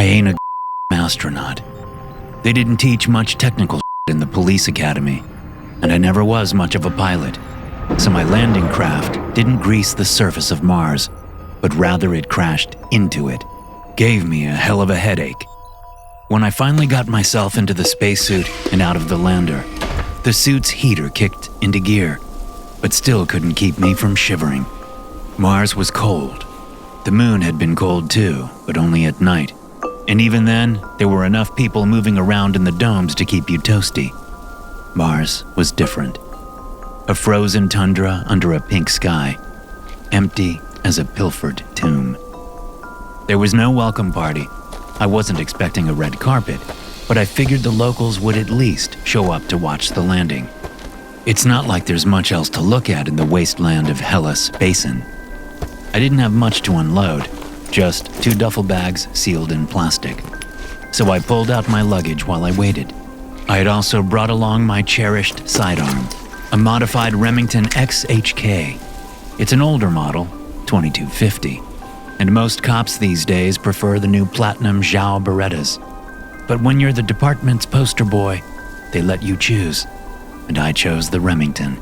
ain't a astronaut. They didn't teach much technical in the police academy, and I never was much of a pilot, so my landing craft didn't grease the surface of Mars, but rather it crashed into it. Gave me a hell of a headache. When I finally got myself into the spacesuit and out of the lander, the suit's heater kicked into gear, but still couldn't keep me from shivering. Mars was cold. The moon had been cold too, but only at night. And even then, there were enough people moving around in the domes to keep you toasty. Mars was different. A frozen tundra under a pink sky, empty as a pilfered tomb. There was no welcome party. I wasn't expecting a red carpet, but I figured the locals would at least show up to watch the landing. It's not like there's much else to look at in the wasteland of Hellas Basin. I didn't have much to unload, just 2 duffel bags sealed in plastic. So I pulled out my luggage while I waited. I had also brought along my cherished sidearm, a modified Remington XHK. It's an older model, 2250, and most cops these days prefer the new platinum Zhao Berettas. But when you're the department's poster boy, they let you choose, and I chose the Remington.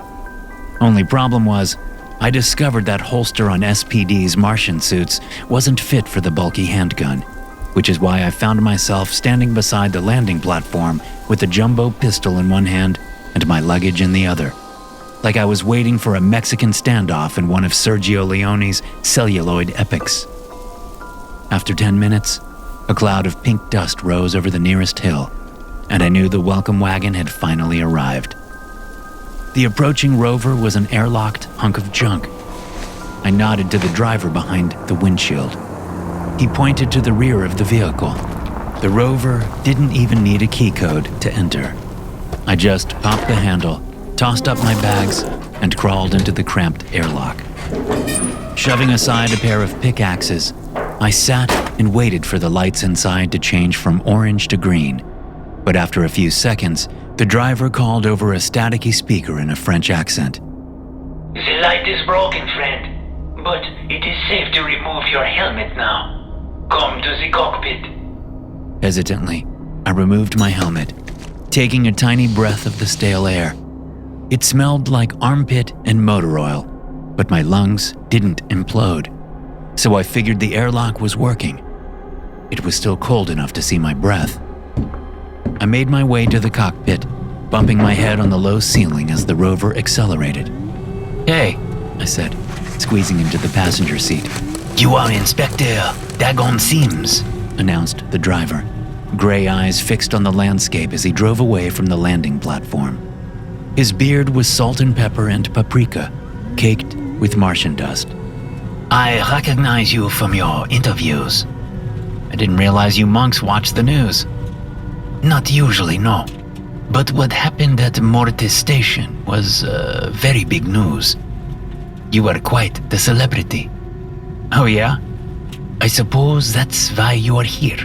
Only problem was, I discovered that holster on SPD's Martian suits wasn't fit for the bulky handgun, which is why I found myself standing beside the landing platform with a jumbo pistol in one hand and my luggage in the other, like I was waiting for a Mexican standoff in one of Sergio Leone's celluloid epics. After 10 minutes, a cloud of pink dust rose over the nearest hill, and I knew the welcome wagon had finally arrived. The approaching rover was an airlocked hunk of junk. I nodded to the driver behind the windshield. He pointed to the rear of the vehicle. The rover didn't even need a key code to enter. I just popped the handle, tossed up my bags, and crawled into the cramped airlock. Shoving aside a pair of pickaxes, I sat and waited for the lights inside to change from orange to green. But after a few seconds, the driver called over a staticky speaker in a French accent. The light is broken, friend, but it is safe to remove your helmet now. Come to the cockpit. Hesitantly, I removed my helmet, taking a tiny breath of the stale air. It smelled like armpit and motor oil, but my lungs didn't implode, so I figured the airlock was working. It was still cold enough to see my breath. I made my way to the cockpit, bumping my head on the low ceiling as the rover accelerated. "Hey," I said, squeezing into the passenger seat. "You are Inspector Dagon Sims," announced the driver, gray eyes fixed on the landscape as he drove away from the landing platform. His beard was salt and pepper and paprika, caked with Martian dust. "I recognize you from your interviews." "I didn't realize you monks watch the news." "Not usually, no. But what happened at Mortis Station was very big news. You were quite the celebrity." "Oh yeah? I suppose that's why you are here.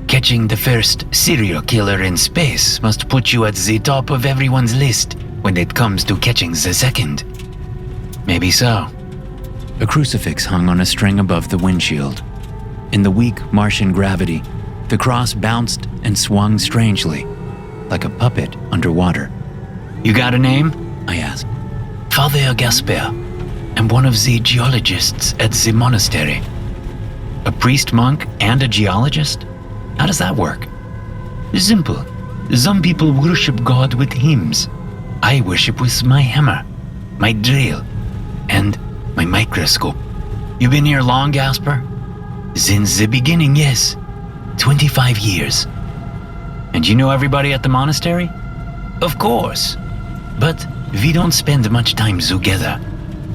Catching the first serial killer in space must put you at the top of everyone's list when it comes to catching the second." "Maybe so." A crucifix hung on a string above the windshield. In the weak Martian gravity, the cross bounced and swung strangely, like a puppet underwater. "You got a name?" I asked. "Father Gasper. I'm one of the geologists at the monastery." "A priest monk and a geologist? How does that work?" "Simple. Some people worship God with hymns. I worship with my hammer, my drill, and my microscope." "You been here long, Gasper?" "Since the beginning, yes. 25 years. "And you know everybody at the monastery?" "Of course. But we don't spend much time together.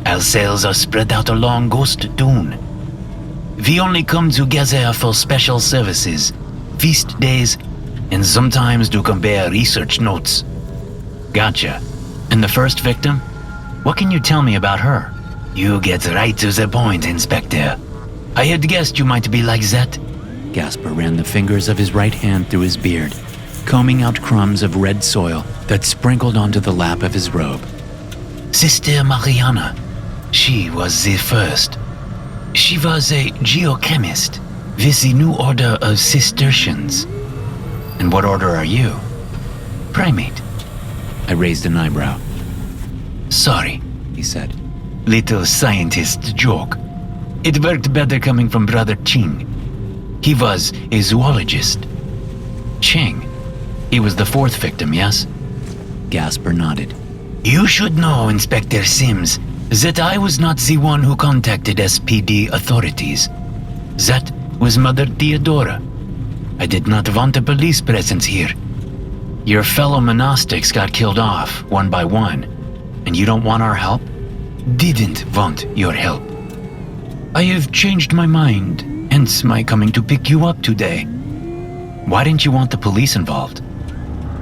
Our cells are spread out along Ghost Dune. We only come together for special services, feast days, and sometimes to compare research notes." "Gotcha. And the first victim? What can you tell me about her?" "You get right to the point, Inspector. I had guessed you might be like that." Gasper ran the fingers of his right hand through his beard, combing out crumbs of red soil that sprinkled onto the lap of his robe. "Sister Mariana. She was the first. She was a geochemist. with the new order of Cistercians. And what order are you? Primate. I raised an eyebrow. Sorry, He said. little scientist joke. It worked better coming from Brother Ching. He was a zoologist. Ching. He was the fourth victim, yes? Gasper nodded. You should know, Inspector Sims, that I was not the one who contacted SPD authorities. That was Mother Theodora. I did not want a police presence here. Your fellow monastics got killed off, one by one, and you don't want our help? Didn't want your help. I have changed my mind, hence my coming to pick you up today. Why didn't you want the police involved?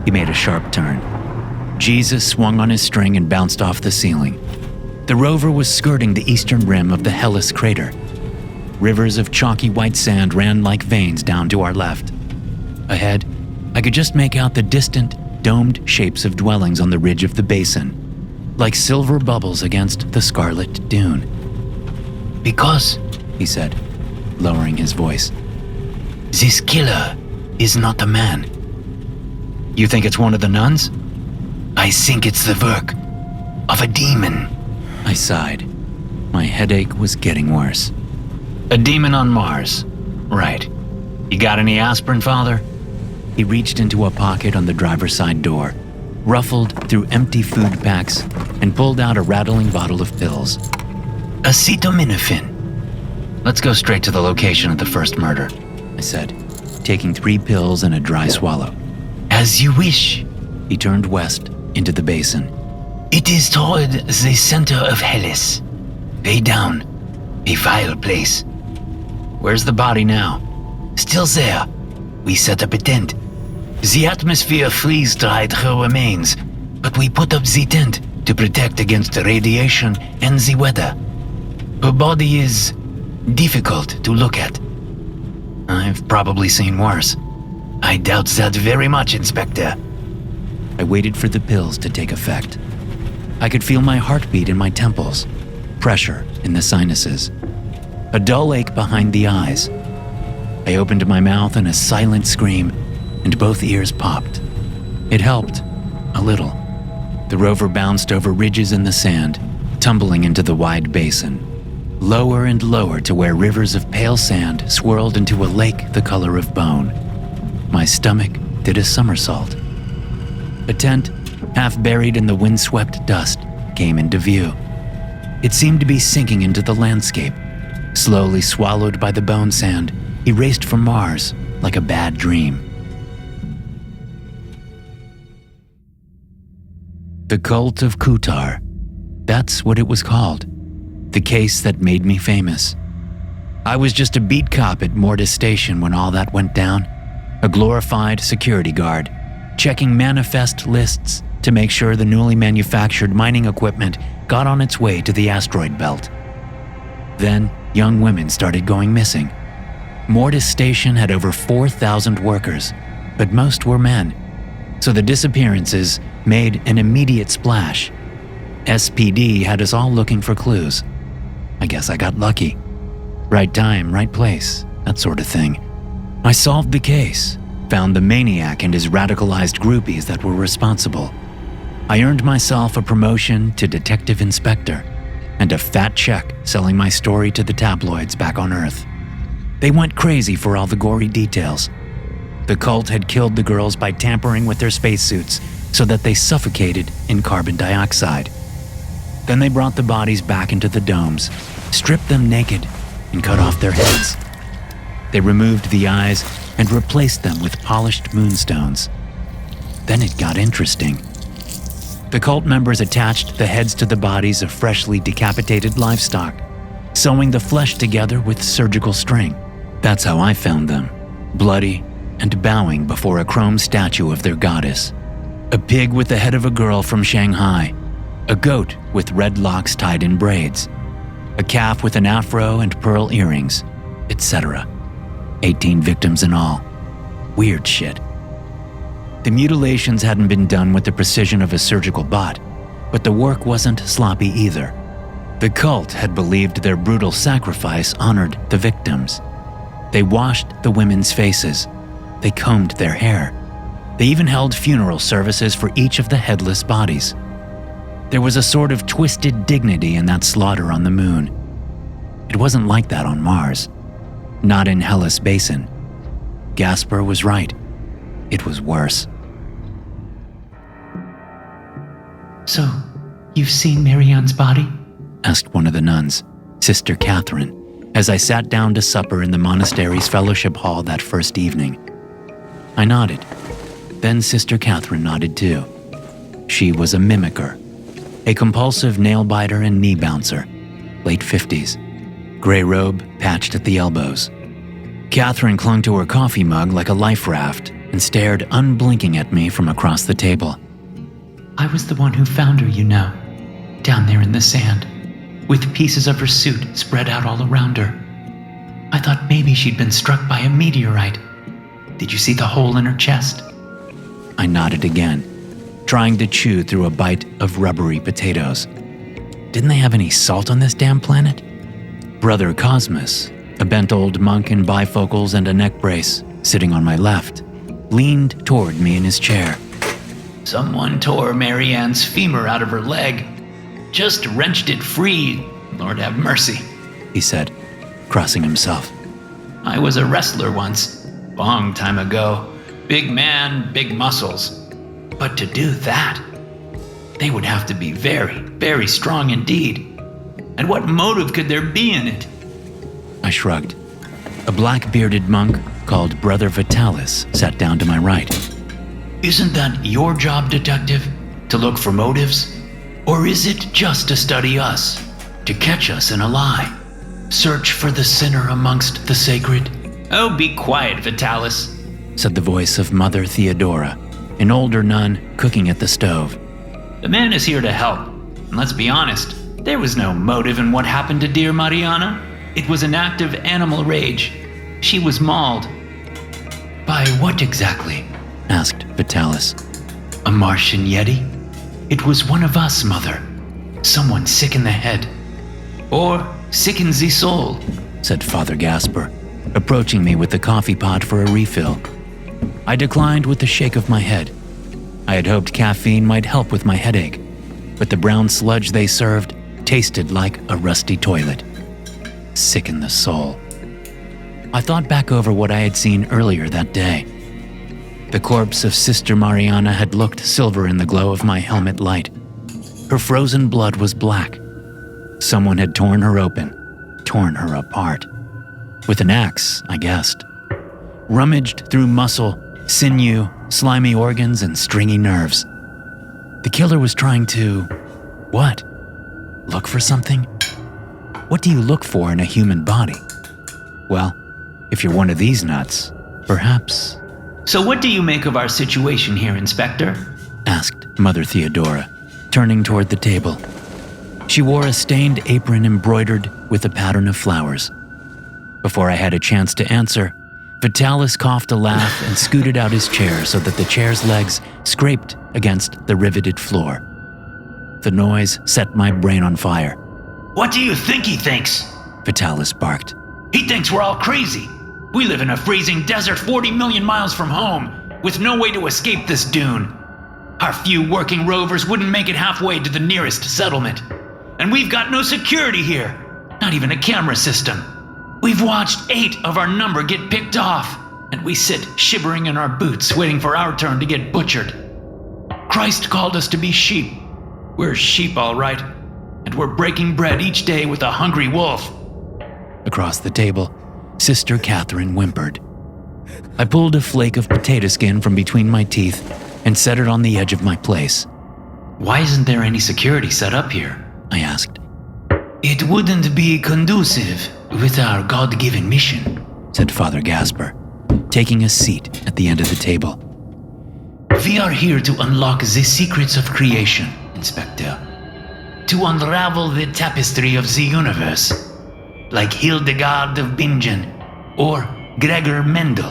He made a sharp turn. Jesus swung on his string and bounced off the ceiling. The rover was skirting the eastern rim of the Hellas crater. Rivers of chalky white sand ran like veins down to our left. Ahead, I could just make out the distant, domed shapes of dwellings on the ridge of the basin, like silver bubbles against the scarlet dune. Because, He said, lowering his voice. this killer is not a man. You think it's one of the nuns? I think it's the work of a demon. I sighed. My headache was getting worse. A demon on Mars. Right. You got any aspirin, Father? He reached into a pocket on the driver's side door, ruffled through empty food packs, and pulled out a rattling bottle of pills. Acetaminophen. Let's go straight to the location of the first murder, I said, taking 3 pills and a dry swallow. As you wish. He turned west into the basin. It is toward the center of Hellas. Way down. A vile place. Where's the body now? Still there. We set up a tent. The atmosphere freeze-dried her remains, but we put up the tent to protect against the radiation and the weather. Her body is difficult to look at. I've probably seen worse. I doubt that very much, Inspector. I waited for the pills to take effect. I could feel my heartbeat in my temples, pressure in the sinuses, a dull ache behind the eyes. I opened my mouth in a silent scream, and both ears popped. It helped, a little. The rover bounced over ridges in the sand, tumbling into the wide basin, lower and lower to where rivers of pale sand swirled into a lake the color of bone. My stomach did a somersault. A tent, half buried in the windswept dust, came into view. It seemed to be sinking into the landscape. Slowly swallowed by the bone sand, erased from Mars like a bad dream. The Cult of Kutar. That's what it was called. The case that made me famous. I was just a beat cop at Mortis Station when all that went down. A glorified security guard, checking manifest lists to make sure the newly manufactured mining equipment got on its way to the asteroid belt. Then, young women started going missing. Mortis Station had over 4,000 workers, but most were men. So the disappearances made an immediate splash. SPD had us all looking for clues. I guess I got lucky. Right time, right place, that sort of thing. I solved the case, found the maniac and his radicalized groupies that were responsible. I earned myself a promotion to detective inspector and a fat check selling my story to the tabloids back on Earth. They went crazy for all the gory details. The cult had killed the girls by tampering with their spacesuits so that they suffocated in carbon dioxide. Then they brought the bodies back into the domes, stripped them naked, and cut off their heads. They removed the eyes and replaced them with polished moonstones. Then it got interesting. The cult members attached the heads to the bodies of freshly decapitated livestock, sewing the flesh together with surgical string. That's how I found them, bloody and bowing before a chrome statue of their goddess. A pig with the head of a girl from Shanghai, a goat with red locks tied in braids, a calf with an afro and pearl earrings, etc. 18 victims in all. Weird shit. The mutilations hadn't been done with the precision of a surgical bot, but the work wasn't sloppy either. The cult had believed their brutal sacrifice honored the victims. They washed the women's faces. They combed their hair. They even held funeral services for each of the headless bodies. There was a sort of twisted dignity in that slaughter on the moon. It wasn't like that on Mars. Not in Hellas Basin. Gasper was right. It was worse. So, you've seen Marianne's body? Asked one of the nuns, Sister Catherine, as I sat down to supper in the monastery's fellowship hall that first evening. I nodded. Then Sister Catherine nodded too. She was a mimicker, a compulsive nail-biter and knee bouncer, late 50s, gray robe patched at the elbows. Catherine clung to her coffee mug like a life raft and stared unblinking at me from across the table. I was the one who found her, you know, down there in the sand, with pieces of her suit spread out all around her. I thought maybe she'd been struck by a meteorite. Did you see the hole in her chest? I nodded again, trying to chew through a bite of rubbery potatoes. Didn't they have any salt on this damn planet? Brother Cosmos, a bent old monk in bifocals and a neck brace, sitting on my left, leaned toward me in his chair. Someone tore Marianne's femur out of her leg. Just wrenched it free, Lord have mercy, he said, crossing himself. I was a wrestler once, long time ago. Big man, big muscles. But to do that, they would have to be very, very strong indeed. And what motive could there be in it? I shrugged. A black-bearded monk called Brother Vitalis sat down to my right. Isn't that your job, detective? To look for motives? Or is it just to study us? To catch us in a lie? Search for the sinner amongst the sacred? Oh, be quiet, Vitalis, said the voice of Mother Theodora, an older nun cooking at the stove. The man is here to help. And let's be honest, there was no motive in what happened to dear Mariana. It was an act of animal rage. She was mauled. By what exactly? Asked Vitalis. A Martian Yeti? It was one of us, Mother. Someone sick in the head. Or sick in the soul, said Father Gasper, approaching me with the coffee pot for a refill. I declined with a shake of my head. I had hoped caffeine might help with my headache, but the brown sludge they served tasted like a rusty toilet. Sick in the soul. I thought back over what I had seen earlier that day. The corpse of Sister Mariana had looked silver in the glow of my helmet light. Her frozen blood was black. Someone had torn her open, torn her apart. With an axe, I guessed. Rummaged through muscle, sinew, slimy organs, and stringy nerves. The killer was trying to... what? Look for something? What do you look for in a human body? Well, if you're one of these nuts, perhaps... So what do you make of our situation here, Inspector? Asked Mother Theodora, turning toward the table. She wore a stained apron embroidered with a pattern of flowers. Before I had a chance to answer, Vitalis coughed a laugh and scooted out his chair so that the chair's legs scraped against the riveted floor. The noise set my brain on fire. What do you think he thinks? Vitalis barked. He thinks we're all crazy. We live in a freezing desert 40 million miles from home, with no way to escape this dune. Our few working rovers wouldn't make it halfway to the nearest settlement. And we've got no security here, not even a camera system. We've watched 8 of our number get picked off, and we sit shivering in our boots waiting for our turn to get butchered. Christ called us to be sheep. We're sheep, all right, and we're breaking bread each day with a hungry wolf. Across the table, Sister Catherine whimpered. I pulled a flake of potato skin from between my teeth and set it on the edge of my place. Why isn't there any security set up here? I asked. It wouldn't be conducive with our God-given mission, said Father Gasper, taking a seat at the end of the table. We are here to unlock the secrets of creation, Inspector. To unravel the tapestry of the universe, like Hildegard of Bingen or Gregor Mendel.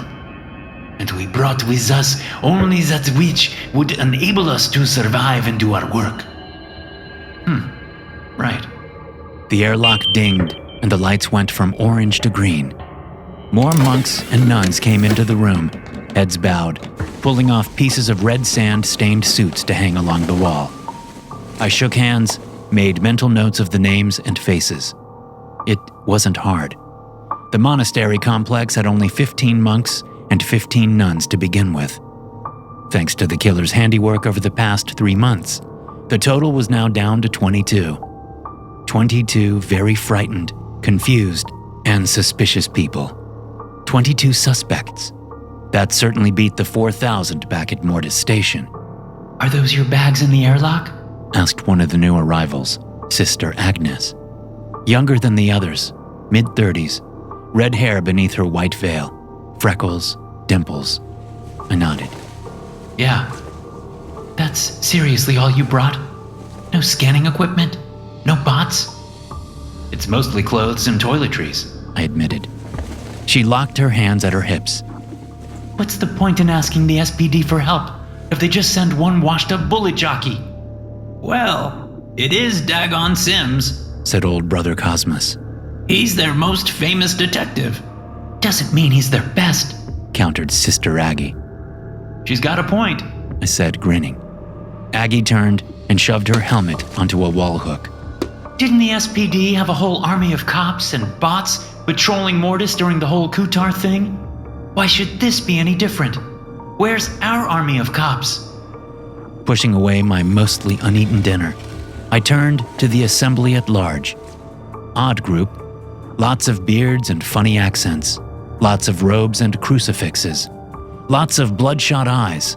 And we brought with us only that which would enable us to survive and do our work. Right. The airlock dinged and the lights went from orange to green. More monks and nuns came into the room, heads bowed, pulling off pieces of red sand-stained suits to hang along the wall. I shook hands, made mental notes of the names and faces. It wasn't hard. The monastery complex had only 15 monks and 15 nuns to begin with. Thanks to the killer's handiwork over the past 3 months, the total was now down to 22. 22 very frightened, confused, and suspicious people. 22 suspects. That certainly beat the 4,000 back at Mortis Station. Are those your bags in the airlock? Asked one of the new arrivals, Sister Agnes. Younger than the others, mid-30s, red hair beneath her white veil, freckles, dimples. I nodded. Yeah. That's seriously all you brought? No scanning equipment? No bots? It's mostly clothes and toiletries, I admitted. She locked her hands at her hips. What's the point in asking the SPD for help if they just send one washed-up bullet jockey? Well, it is Dagon Sims, said old brother Cosmos. He's their most famous detective. Doesn't mean he's their best, countered Sister Aggie. She's got a point, I said, grinning. Aggie turned and shoved her helmet onto a wall hook. Didn't the SPD have a whole army of cops and bots patrolling Mortis during the whole Kutar thing? Why should this be any different? Where's our army of cops? Pushing away my mostly uneaten dinner, I turned to the assembly at large. Odd group. Lots of beards and funny accents. Lots of robes and crucifixes. Lots of bloodshot eyes.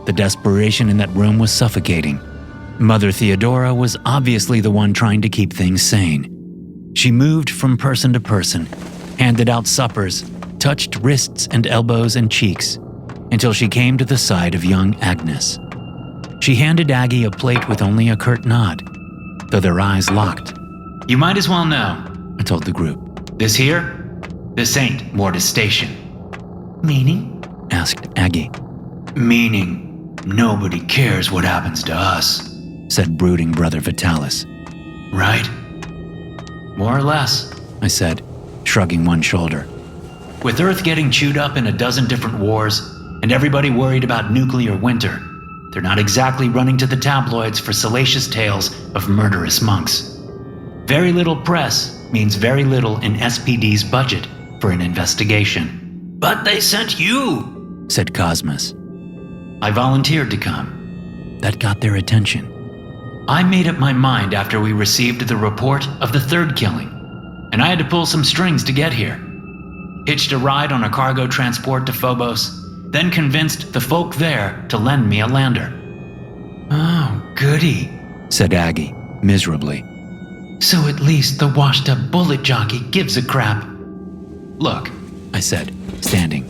The desperation in that room was suffocating. Mother Theodora was obviously the one trying to keep things sane. She moved from person to person, handed out suppers, touched wrists and elbows and cheeks, until she came to the side of young Agnes. She handed Aggie a plate with only a curt nod, though their eyes locked. You might as well know, I told the group. This ain't Mortis Station. Meaning? Asked Aggie. Meaning, nobody cares what happens to us, said brooding brother Vitalis. Right? More or less, I said, shrugging one shoulder. With Earth getting chewed up in a dozen different wars, and everybody worried about nuclear winter, they're not exactly running to the tabloids for salacious tales of murderous monks. Very little press means very little in SPD's budget for an investigation. But they sent you, said Cosmos. I volunteered to come. That got their attention. I made up my mind after we received the report of the third killing, and I had to pull some strings to get here. Hitched a ride on a cargo transport to Phobos, then convinced the folk there to lend me a lander. Oh, goody, said Aggie, miserably. So at least the washed-up bullet jockey gives a crap. Look, I said, standing.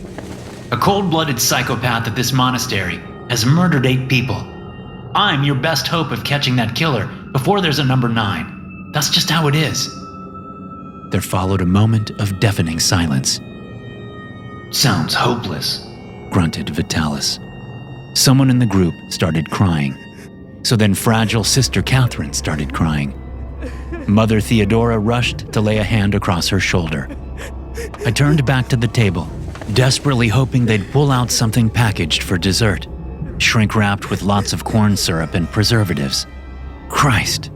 A cold-blooded psychopath at this monastery has murdered 8 people. I'm your best hope of catching that killer before there's a number 9. That's just how it is. There followed a moment of deafening silence. Sounds hopeless, grunted Vitalis. Someone in the group started crying. So then fragile Sister Catherine started crying. Mother Theodora rushed to lay a hand across her shoulder. I turned back to the table, desperately hoping they'd pull out something packaged for dessert, shrink-wrapped with lots of corn syrup and preservatives. Christ,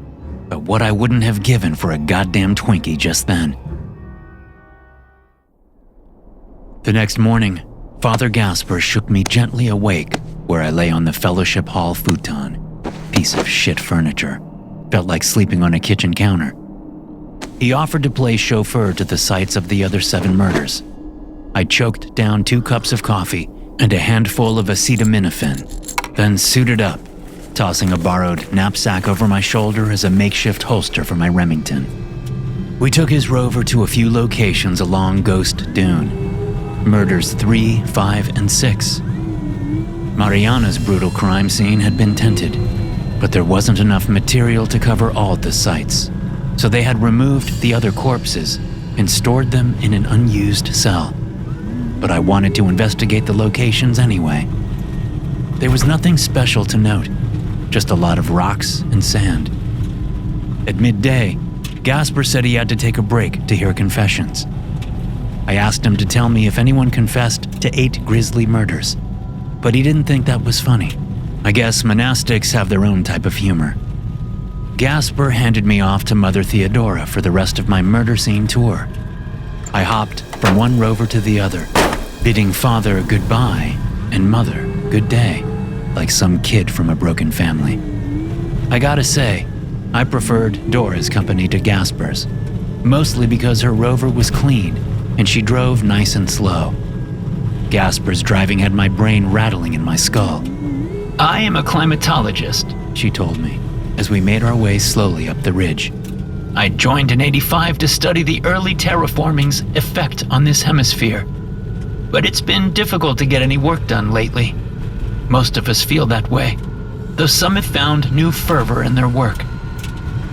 but what I wouldn't have given for a goddamn Twinkie just then. The next morning, Father Gasper shook me gently awake where I lay on the Fellowship Hall futon. Piece of shit furniture. Felt like sleeping on a kitchen counter. He offered to play chauffeur to the sites of the other 7 murders. I choked down 2 cups of coffee and a handful of acetaminophen, then suited up, tossing a borrowed knapsack over my shoulder as a makeshift holster for my Remington. We took his rover to a few locations along Ghost Dune. Murders 3, 5, and 6. Mariana's brutal crime scene had been tinted, but there wasn't enough material to cover all the sites, so they had removed the other corpses and stored them in an unused cell. But I wanted to investigate the locations anyway. There was nothing special to note, just a lot of rocks and sand. At midday, Gasper said he had to take a break to hear confessions. I asked him to tell me if anyone confessed to 8 grisly murders, but he didn't think that was funny. I guess monastics have their own type of humor. Gasper handed me off to Mother Theodora for the rest of my murder scene tour. I hopped from one rover to the other, bidding Father goodbye and Mother good day, like some kid from a broken family. I gotta say, I preferred Dora's company to Gasper's, mostly because her rover was clean and she drove nice and slow. Gasper's driving had my brain rattling in my skull. I am a climatologist, she told me, as we made our way slowly up the ridge. I joined in '85 to study the early terraforming's effect on this hemisphere. But it's been difficult to get any work done lately. Most of us feel that way, though some have found new fervor in their work.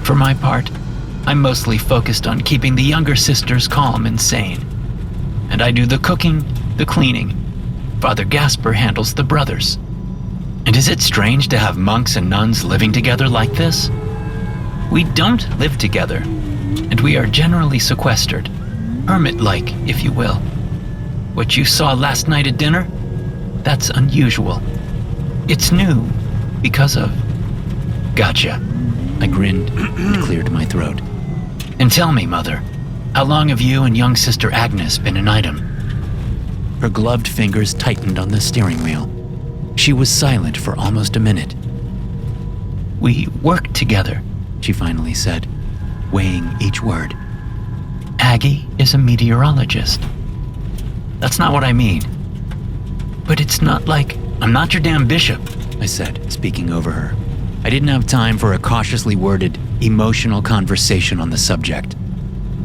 For my part, I'm mostly focused on keeping the younger sisters calm and sane. And I do the cooking, the cleaning. Father Gasper handles the brothers. And is it strange to have monks and nuns living together like this? We don't live together, and we are generally sequestered, hermit-like, if you will. What you saw last night at dinner? That's unusual. It's new, because of... Gotcha. I grinned and cleared my throat. And tell me, Mother, how long have you and young Sister Agnes been an item? Her gloved fingers tightened on the steering wheel. She was silent for almost a minute. We work together, she finally said, weighing each word. Aggie is a meteorologist. That's not what I mean. But it's not like I'm not your damn bishop, I said, speaking over her. I didn't have time for a cautiously worded, emotional conversation on the subject.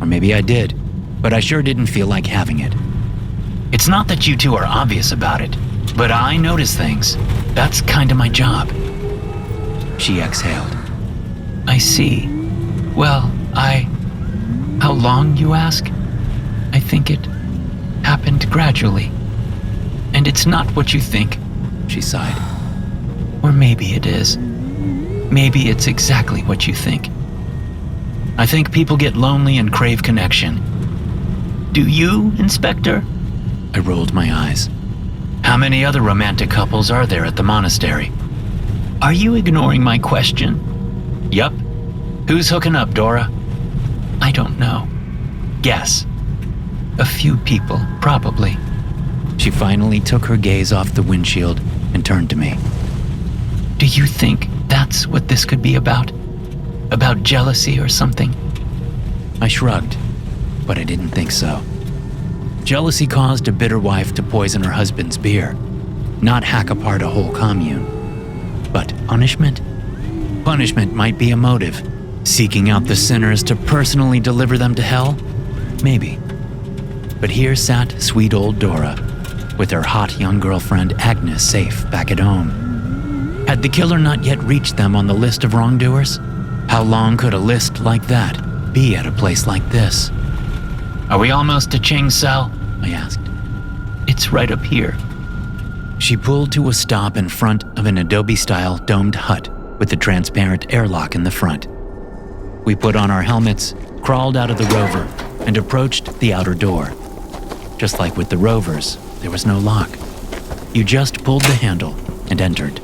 Or maybe I did, but I sure didn't feel like having it. It's not that you two are obvious about it, but I notice things. That's kinda my job. She exhaled. I see. Well, How long, you ask? I think it happened gradually. And it's not what you think, she sighed. Or maybe it is. Maybe it's exactly what you think. I think people get lonely and crave connection. Do you, Inspector? I rolled my eyes. How many other romantic couples are there at the monastery? Are you ignoring my question? Yup. Who's hooking up, Dora? I don't know. Guess. A few people, probably. She finally took her gaze off the windshield and turned to me. Do you think that's what this could be about? About jealousy or something? I shrugged, but I didn't think so. Jealousy caused a bitter wife to poison her husband's beer, not hack apart a whole commune. But punishment? Punishment might be a motive. Seeking out the sinners to personally deliver them to hell? Maybe. But here sat sweet old Dora, with her hot young girlfriend Agnes safe back at home. Had the killer not yet reached them on the list of wrongdoers? How long could a list like that be at a place like this? Are we almost to Ching's cell? I asked. It's right up here. She pulled to a stop in front of an adobe-style domed hut with a transparent airlock in the front. We put on our helmets, crawled out of the rover, and approached the outer door. Just like with the rovers, there was no lock. You just pulled the handle and entered.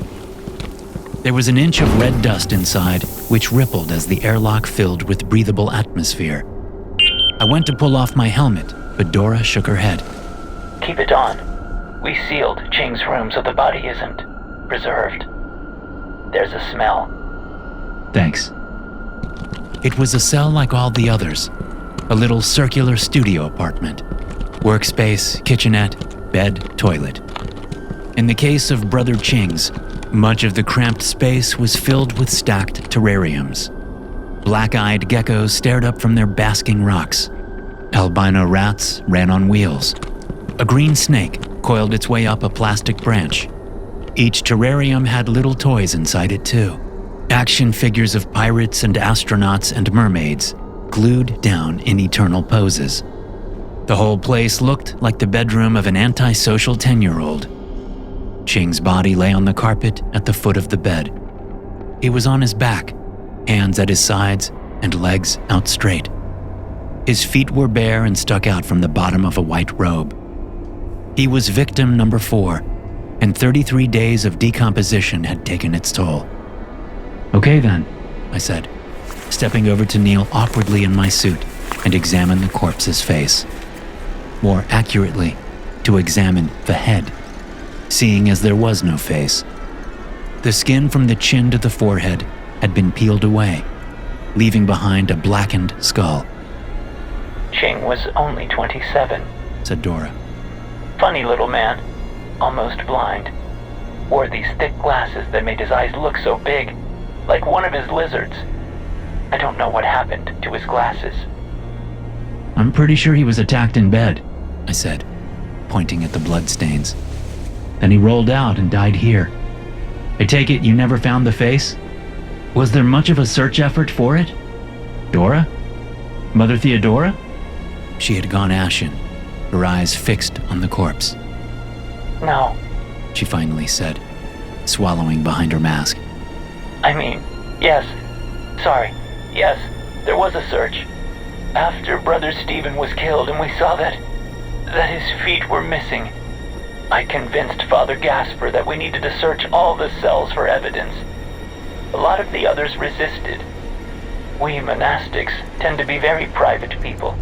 There was an inch of red dust inside, which rippled as the airlock filled with breathable atmosphere. I went to pull off my helmet, but Dora shook her head. Keep it on. We sealed Ching's room so the body isn't preserved. There's a smell. Thanks. It was a cell like all the others, a little circular studio apartment. Workspace, kitchenette, bed, toilet. In the case of Brother Ching's, much of the cramped space was filled with stacked terrariums. Black-eyed geckos stared up from their basking rocks. Albino rats ran on wheels. A green snake coiled its way up a plastic branch. Each terrarium had little toys inside it too. Action figures of pirates and astronauts and mermaids, glued down in eternal poses. The whole place looked like the bedroom of an antisocial 10-year-old. Ching's body lay on the carpet at the foot of the bed. He was on his back, hands at his sides and legs out straight. His feet were bare and stuck out from the bottom of a white robe. He was victim number 4, and 33 days of decomposition had taken its toll. "Okay then," I said, stepping over to kneel awkwardly in my suit and examine the corpse's face. More accurately, to examine the head, seeing as there was no face. The skin from the chin to the forehead had been peeled away, leaving behind a blackened skull. Ching was only 27, said Dora. Funny little man, almost blind. Wore these thick glasses that made his eyes look so big, like one of his lizards. I don't know what happened to his glasses. "I'm pretty sure he was attacked in bed," I said, pointing at the bloodstains. "Then he rolled out and died here. I take it you never found the face? Was there much of a search effort for it? Dora? Mother Theodora?" She had gone ashen, her eyes fixed on the corpse. No, she finally said, swallowing behind her mask. I mean, yes. Sorry, yes, there was a search. After Brother Stephen was killed and we saw that his feet were missing, I convinced Father Gasper that we needed to search all the cells for evidence. A lot of the others resisted. We monastics tend to be very private people,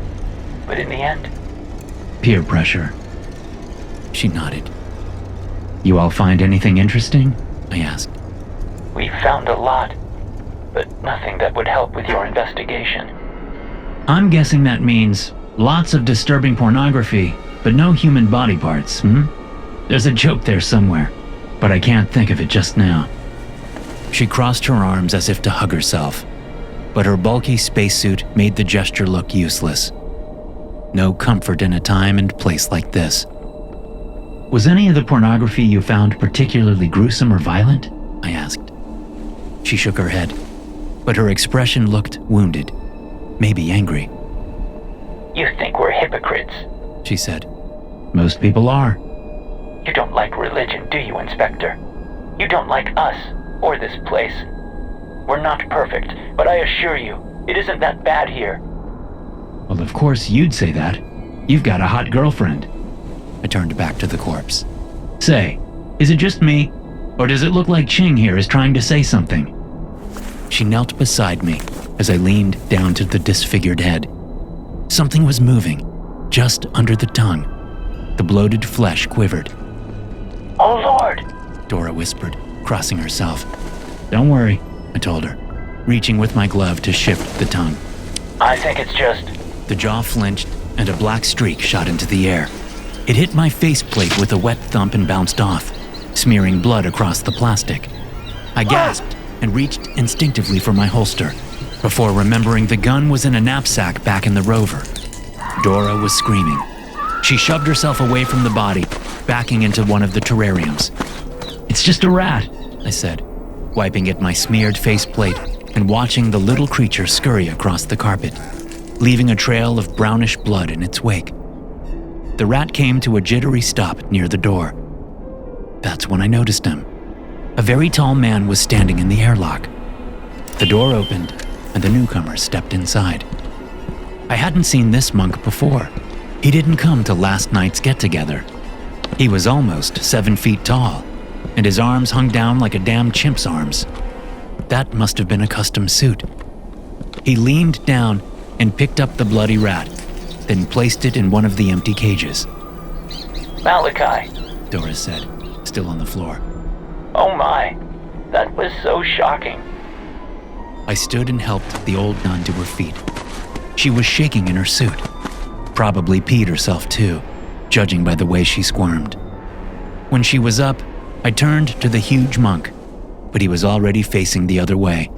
but in the end... Peer pressure. She nodded. "You all find anything interesting?" I asked. We found a lot, but nothing that would help with your investigation. I'm guessing that means lots of disturbing pornography, but no human body parts, There's a joke there somewhere, but I can't think of it just now. She crossed her arms as if to hug herself, but her bulky spacesuit made the gesture look useless. No comfort in a time and place like this. "Was any of the pornography you found particularly gruesome or violent?" I asked. She shook her head, but her expression looked wounded, maybe angry. You think we're hypocrites, she said. "Most people are." You don't like religion, do you, Inspector? You don't like us, or this place. We're not perfect, but I assure you, it isn't that bad here. "Well, of course you'd say that. You've got a hot girlfriend." I turned back to the corpse. "Say, is it just me, or does it look like Ching here is trying to say something?" She knelt beside me as I leaned down to the disfigured head. Something was moving, just under the tongue. The bloated flesh quivered. "Oh, Lord," Dora whispered, crossing herself. "Don't worry," I told her, reaching with my glove to shift the tongue. "I think it's just..." The jaw flinched, and a black streak shot into the air. It hit my faceplate with a wet thump and bounced off, smearing blood across the plastic. I gasped and reached instinctively for my holster, before remembering the gun was in a knapsack back in the rover. Dora was screaming. She shoved herself away from the body, backing into one of the terrariums. "It's just a rat," I said, wiping at my smeared faceplate and watching the little creature scurry across the carpet, leaving a trail of brownish blood in its wake. The rat came to a jittery stop near the door. That's when I noticed him. A very tall man was standing in the airlock. The door opened, and the newcomer stepped inside. I hadn't seen this monk before. He didn't come to last night's get-together. He was almost 7 feet tall, and his arms hung down like a damn chimp's arms. That must have been a custom suit. He leaned down and picked up the bloody rat, then placed it in one of the empty cages. "Malachi," Dora said, still on the floor. "Oh my, that was so shocking." I stood and helped the old nun to her feet. She was shaking in her suit. Probably peed herself too, judging by the way she squirmed. When she was up, I turned to the huge monk, but he was already facing the other way,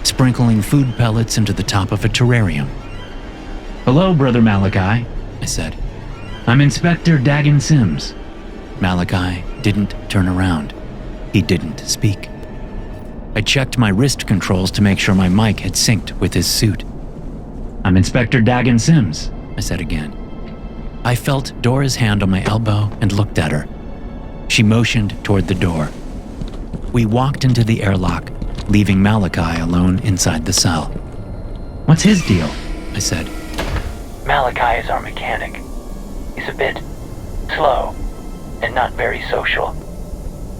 sprinkling food pellets into the top of a terrarium. "Hello, Brother Malachi," I said. "I'm Inspector Dagan Sims." Malachi didn't turn around. He didn't speak. I checked my wrist controls to make sure my mic had synced with his suit. "I'm Inspector Dagan Sims," I said again. I felt Dora's hand on my elbow and looked at her. She motioned toward the door. We walked into the airlock, leaving Malachi alone inside the cell. "What's his deal?" I said. Malachi is our mechanic. He's a bit slow and not very social,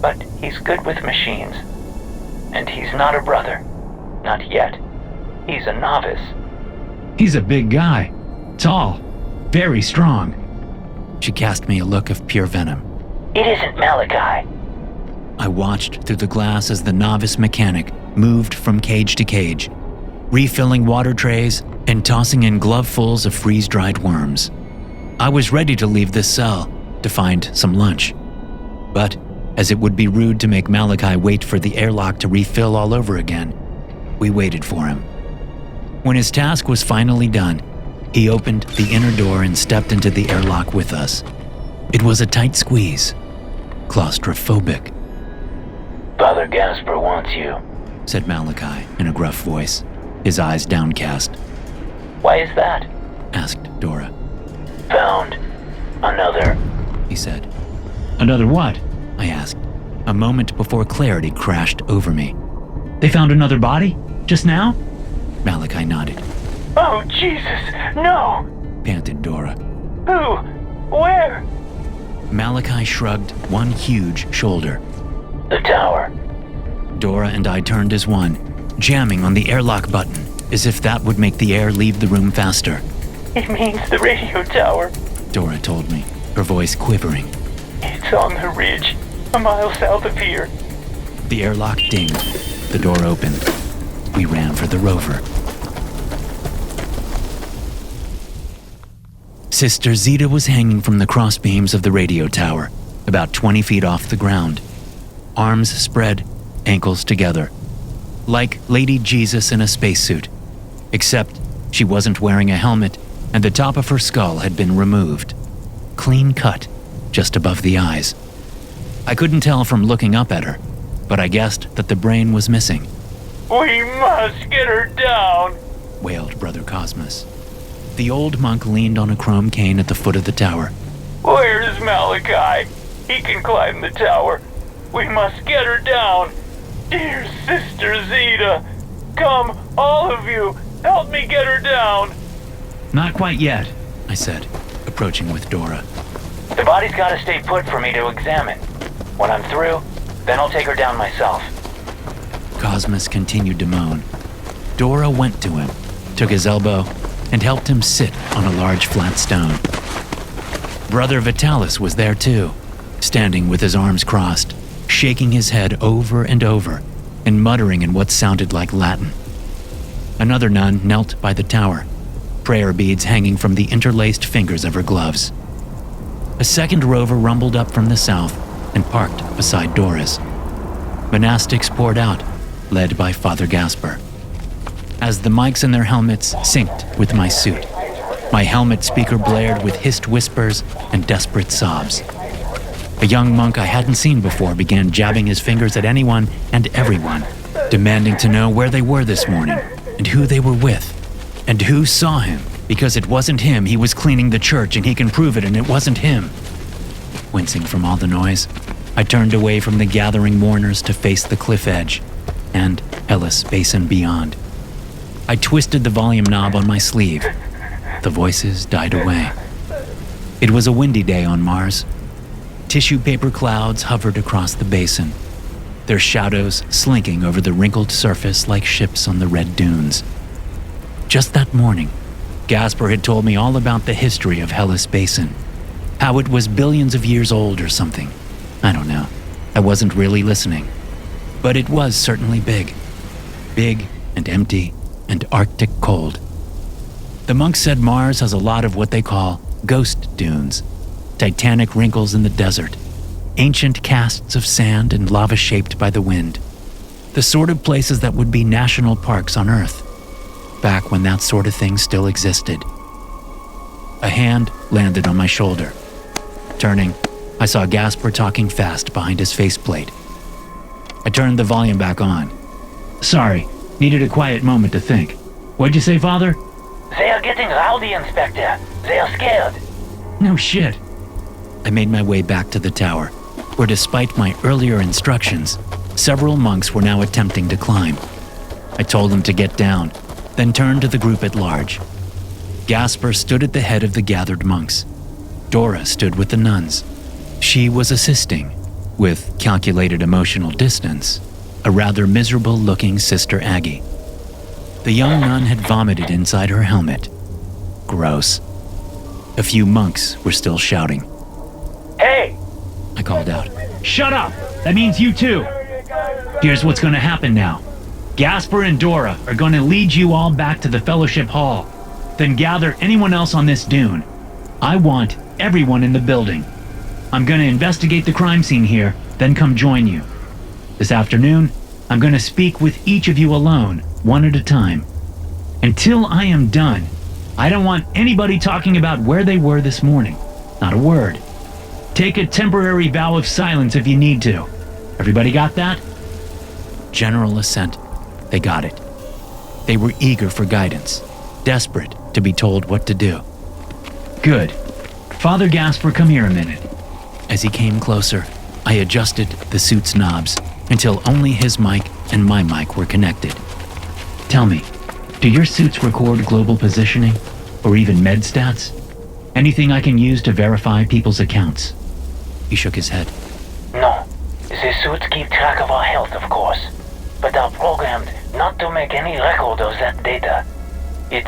but he's good with machines. And he's not a brother. Not yet. He's a novice. He's a big guy. Tall. Very strong. She cast me a look of pure venom. It isn't Malachi. I watched through the glass as the novice mechanic moved from cage to cage, refilling water trays and tossing in glovefuls of freeze-dried worms. I was ready to leave this cell to find some lunch. But, as it would be rude to make Malachi wait for the airlock to refill all over again, we waited for him. When his task was finally done, he opened the inner door and stepped into the airlock with us. It was a tight squeeze, claustrophobic. Father Gasper wants you, said Malachi in a gruff voice, his eyes downcast. Why is that? Asked Dora. Found another, he said. Another what? I asked, a moment before clarity crashed over me. They found another body? Just now? Malachi nodded. Oh, Jesus, no! Panted Dora. Who? Where? Malachi shrugged one huge shoulder. The tower. Dora and I turned as one, jamming on the airlock button, as if that would make the air leave the room faster. It means the radio tower, Dora told me, her voice quivering. It's on the ridge, a mile south of here. The airlock dinged. The door opened. We ran for the rover. Sister Zita was hanging from the crossbeams of the radio tower, about 20 feet off the ground. Arms spread, ankles together. Like Lady Jesus in a spacesuit, except she wasn't wearing a helmet and the top of her skull had been removed. Clean cut, just above the eyes. I couldn't tell from looking up at her, but I guessed that the brain was missing. We must get her down, wailed Brother Cosmos. The old monk leaned on a chrome cane at the foot of the tower. Where's Malachi? He can climb the tower. We must get her down. Dear Sister Zita, come, all of you, help me get her down. Not quite yet, I said, approaching with Dora. The body's gotta stay put for me to examine. When I'm through, then I'll take her down myself. Cosmos continued to moan. Dora went to him, took his elbow, and helped him sit on a large flat stone. Brother Vitalis was there too, standing with his arms crossed, shaking his head over and over, and muttering in what sounded like Latin. Another nun knelt by the tower, prayer beads hanging from the interlaced fingers of her gloves. A second rover rumbled up from the south and parked beside Dora's. Monastics poured out, led by Father Gasper. As the mics in their helmets synced with my suit, my helmet speaker blared with hissed whispers and desperate sobs. A young monk I hadn't seen before began jabbing his fingers at anyone and everyone, demanding to know where they were this morning and who they were with and who saw him, because it wasn't him. He was cleaning the church and he can prove it, and it wasn't him. Wincing from all the noise, I turned away from the gathering mourners to face the cliff edge and Hellas Basin beyond. I twisted the volume knob on my sleeve. The voices died away. It was a windy day on Mars. Tissue paper clouds hovered across the basin, their shadows slinking over the wrinkled surface like ships on the red dunes. Just that morning, Gasper had told me all about the history of Hellas Basin, how it was billions of years old or something. I don't know. I wasn't really listening. But it was certainly big. Big and empty and Arctic cold. The monk said Mars has a lot of what they call ghost dunes, titanic wrinkles in the desert, ancient casts of sand and lava shaped by the wind, the sort of places that would be national parks on Earth, back when that sort of thing still existed. A hand landed on my shoulder. Turning, I saw Gasper talking fast behind his faceplate. I turned the volume back on. Sorry, needed a quiet moment to think. What'd you say, Father? They are getting rowdy, Inspector. They are scared. No shit. I made my way back to the tower, where despite my earlier instructions, several monks were now attempting to climb. I told them to get down, then turned to the group at large. Gasper stood at the head of the gathered monks. Dora stood with the nuns. She was assisting, with calculated emotional distance, a rather miserable-looking Sister Aggie. The young nun had vomited inside her helmet. Gross. A few monks were still shouting. Hey! I called out. Shut up! That means you too! Here's what's gonna happen now. Gasper and Dora are gonna lead you all back to the Fellowship Hall, then gather anyone else on this dune. I want everyone in the building. I'm gonna investigate the crime scene here, then come join you. This afternoon, I'm gonna speak with each of you alone, one at a time. Until I am done, I don't want anybody talking about where they were this morning. Not a word. Take a temporary vow of silence if you need to. Everybody got that? General assent. They got it. They were eager for guidance, desperate to be told what to do. Good. Father Gasper, come here a minute. As he came closer, I adjusted the suit's knobs until only his mic and my mic were connected. Tell me, do your suits record global positioning, or even med stats? Anything I can use to verify people's accounts? He shook his head. No. The suits keep track of our health, of course, but are programmed not to make any record of that data. It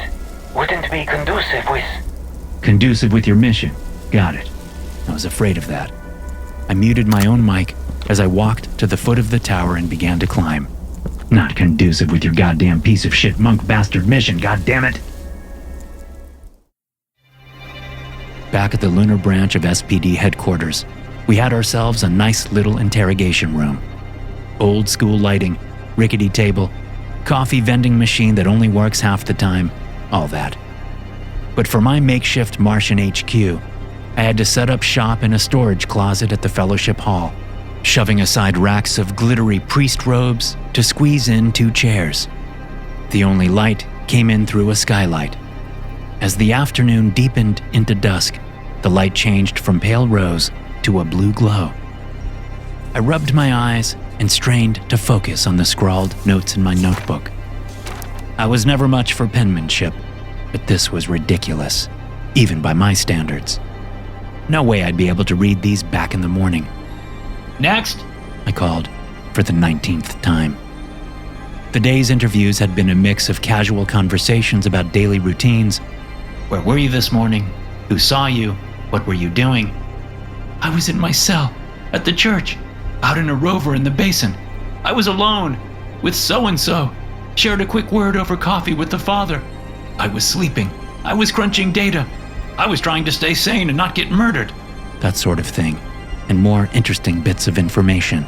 wouldn't be conducive with... Conducive with your mission. Got it. I was afraid of that. I muted my own mic as I walked to the foot of the tower and began to climb. Not conducive with your goddamn piece of shit monk bastard mission, goddammit! Back at the lunar branch of SPD headquarters, we had ourselves a nice little interrogation room. Old school lighting, rickety table, coffee vending machine that only works half the time, all that. But for my makeshift Martian HQ, I had to set up shop in a storage closet at the Fellowship Hall, shoving aside racks of glittery priest robes to squeeze in 2 chairs. The only light came in through a skylight. As the afternoon deepened into dusk, the light changed from pale rose to a blue glow. I rubbed my eyes and strained to focus on the scrawled notes in my notebook. I was never much for penmanship, but this was ridiculous, even by my standards. No way I'd be able to read these back in the morning. Next! I called for the 19th time. The day's interviews had been a mix of casual conversations about daily routines. Where were you this morning? Who saw you? What were you doing? I was in my cell, at the church, out in a rover in the basin. I was alone, with so-and-so. Shared a quick word over coffee with the father. I was sleeping. I was crunching data. I was trying to stay sane and not get murdered. That sort of thing, and more interesting bits of information.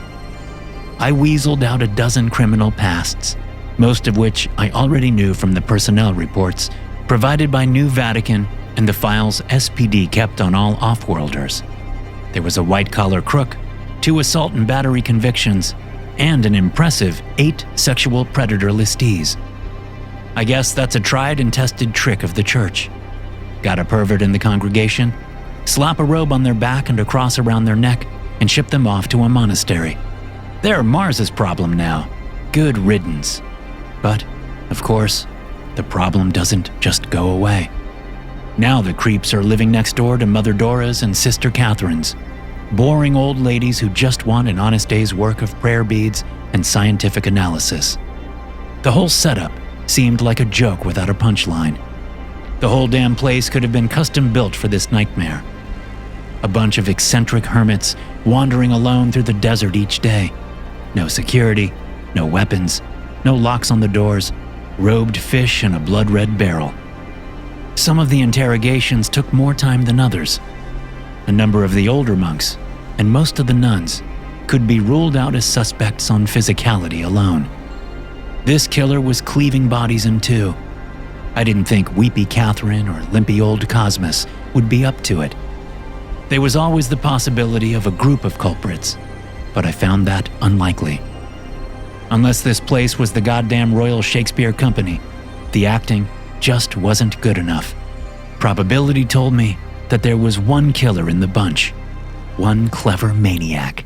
I weaseled out a dozen criminal pasts, most of which I already knew from the personnel reports provided by New Vatican and the files SPD kept on all off-worlders. There was a white-collar crook, 2 assault and battery convictions, and an impressive 8 sexual predator listees. I guess that's a tried and tested trick of the church. Got a pervert in the congregation, slap a robe on their back and a cross around their neck, and ship them off to a monastery. They're Mars's problem now. Good riddance. But, of course, the problem doesn't just go away. Now the creeps are living next door to Mother Dora's and Sister Catherine's, boring old ladies who just want an honest day's work of prayer beads and scientific analysis. The whole setup seemed like a joke without a punchline. The whole damn place could have been custom built for this nightmare. A bunch of eccentric hermits wandering alone through the desert each day. No security, no weapons, no locks on the doors, robed fish in a blood-red barrel. Some of the interrogations took more time than others. A number of the older monks, and most of the nuns, could be ruled out as suspects on physicality alone. This killer was cleaving bodies in 2. I didn't think Weepy Catherine or limpy old Cosmos would be up to it. There was always the possibility of a group of culprits, but I found that unlikely. Unless this place was the goddamn Royal Shakespeare Company, the acting just wasn't good enough. Probability told me that there was one killer in the bunch, one clever maniac.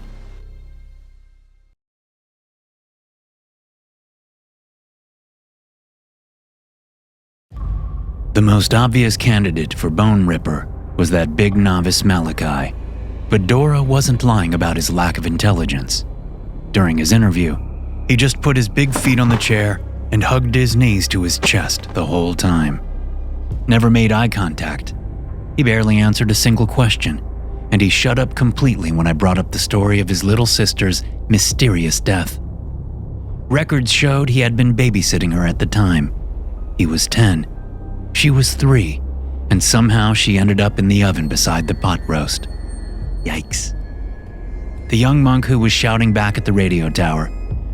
The most obvious candidate for Bone Ripper was that big novice Malachi, but Dora wasn't lying about his lack of intelligence. During his interview, he just put his big feet on the chair and hugged his knees to his chest the whole time. Never made eye contact. He barely answered a single question, and he shut up completely when I brought up the story of his little sister's mysterious death. Records showed he had been babysitting her at the time. He was 10, she was 3, and somehow she ended up in the oven beside the pot roast. Yikes. The young monk who was shouting back at the radio tower,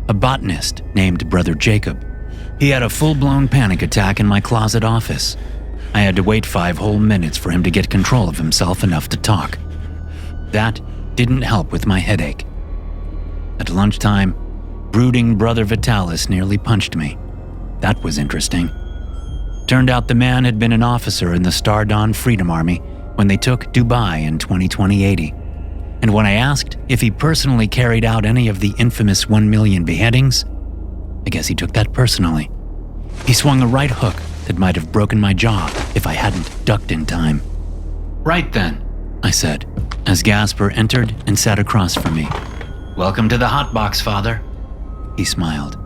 a botanist named Brother Jacob, he had a full-blown panic attack in my closet office. I had to wait 5 whole minutes for him to get control of himself enough to talk. That didn't help with my headache. At lunchtime, brooding Brother Vitalis nearly punched me. That was interesting. Turned out the man had been an officer in the Star Dawn Freedom Army when they took Dubai in 2080. And when I asked if he personally carried out any of the infamous 1 million beheadings, I guess he took that personally. He swung a right hook that might have broken my jaw if I hadn't ducked in time. Right then, I said, as Gasper entered and sat across from me. Welcome to the hot box, Father. He smiled.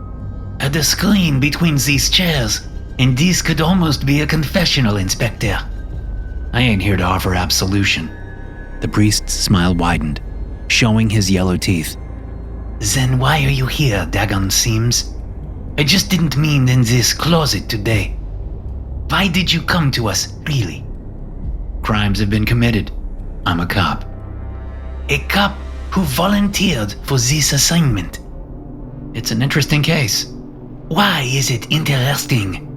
At the screen between these chairs, and this could almost be a confessional, Inspector. I ain't here to offer absolution. The priest's smile widened, showing his yellow teeth. Then why are you here, Dagon Sims? I just didn't mean in this closet today. Why did you come to us, really? Crimes have been committed. I'm a cop. A cop who volunteered for this assignment. It's an interesting case. Why is it interesting?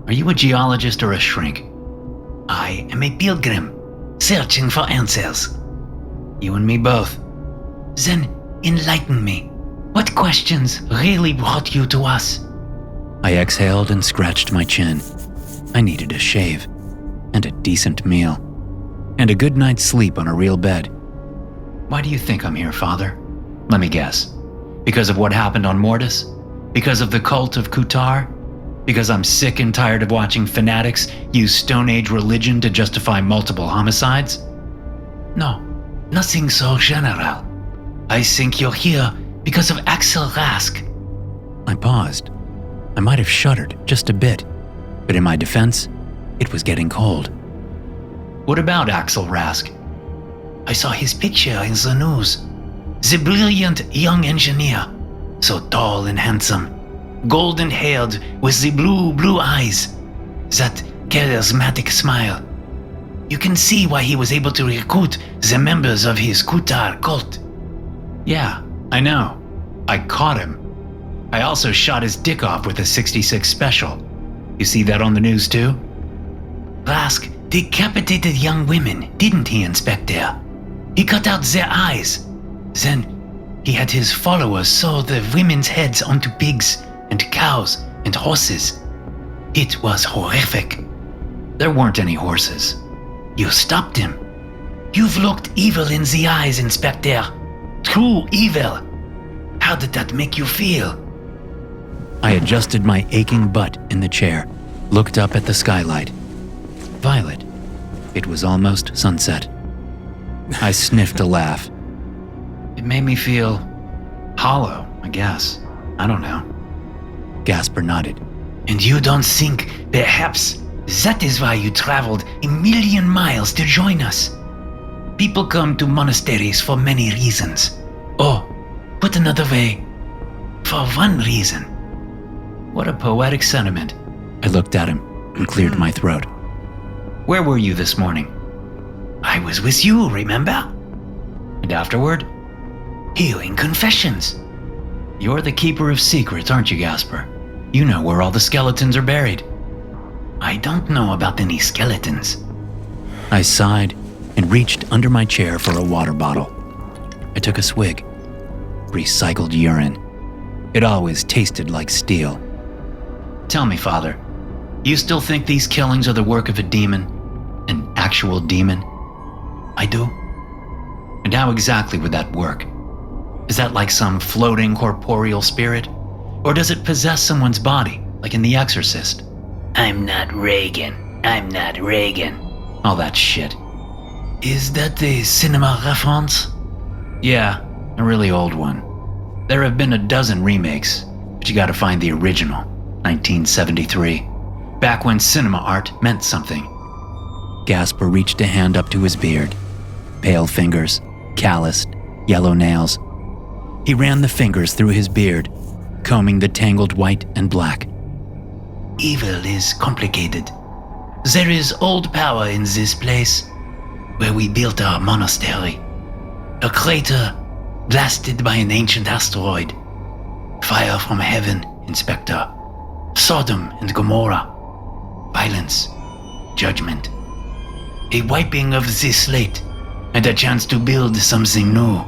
Are you a geologist or a shrink? I am a pilgrim, searching for answers. You and me both. Then enlighten me. What questions really brought you to us? I exhaled and scratched my chin. I needed a shave, and a decent meal, and a good night's sleep on a real bed. Why do you think I'm here, Father? Let me guess. Because of what happened on Mortis? Because of the cult of Kutar? Because I'm sick and tired of watching fanatics use Stone Age religion to justify multiple homicides? No, nothing so general. I think you're here because of Axel Rask. I paused. I might have shuddered just a bit, but in my defense, it was getting cold. What about Axel Rask? I saw his picture in the news. The brilliant young engineer, so tall and handsome, golden-haired with the blue eyes, that charismatic smile. You can see why he was able to recruit the members of his Kutar cult. Yeah, I know. I caught him. I also shot his dick off with a 66 special. You see that on the news too? Rask decapitated young women, didn't he, Inspector? He cut out their eyes. Then he had his followers sew the women's heads onto pigs and cows and horses. It was horrific. There weren't any horses. You stopped him. You've looked evil in the eyes, Inspector. True evil. How did that make you feel? I adjusted my aching butt in the chair, looked up at the skylight. Violet. It was almost sunset. I sniffed a laugh. It made me feel hollow, I guess. I don't know. Gasper nodded. And you don't think, perhaps, that is why you traveled 1,000,000 miles to join us? People come to monasteries for many reasons. Or, put another way, for one reason. What a poetic sentiment. I looked at him and cleared my throat. Where were you this morning? I was with you, remember? And afterward? Hearing confessions. You're the keeper of secrets, aren't you, Gasper? You know where all the skeletons are buried. I don't know about any skeletons. I sighed and reached under my chair for a water bottle. I took a swig. Recycled urine. It always tasted like steel. Tell me, Father, you still think these killings are the work of a demon? An actual demon? I do. And how exactly would that work? Is that like some floating corporeal spirit? Or does it possess someone's body, like in The Exorcist? I'm not Reagan. I'm not Reagan. All that shit. Is that a cinema reference? Yeah, a really old one. There have been a dozen remakes, but you gotta find the original, 1973. Back when cinema art meant something. Gasper reached a hand up to his beard. Pale fingers, calloused, yellow nails. He ran the fingers through his beard, combing the tangled white and black. Evil is complicated. There is old power in this place, where we built our monastery. A crater blasted by an ancient asteroid. Fire from heaven, Inspector. Sodom and Gomorrah. Violence. Judgment. A wiping of the slate, and a chance to build something new.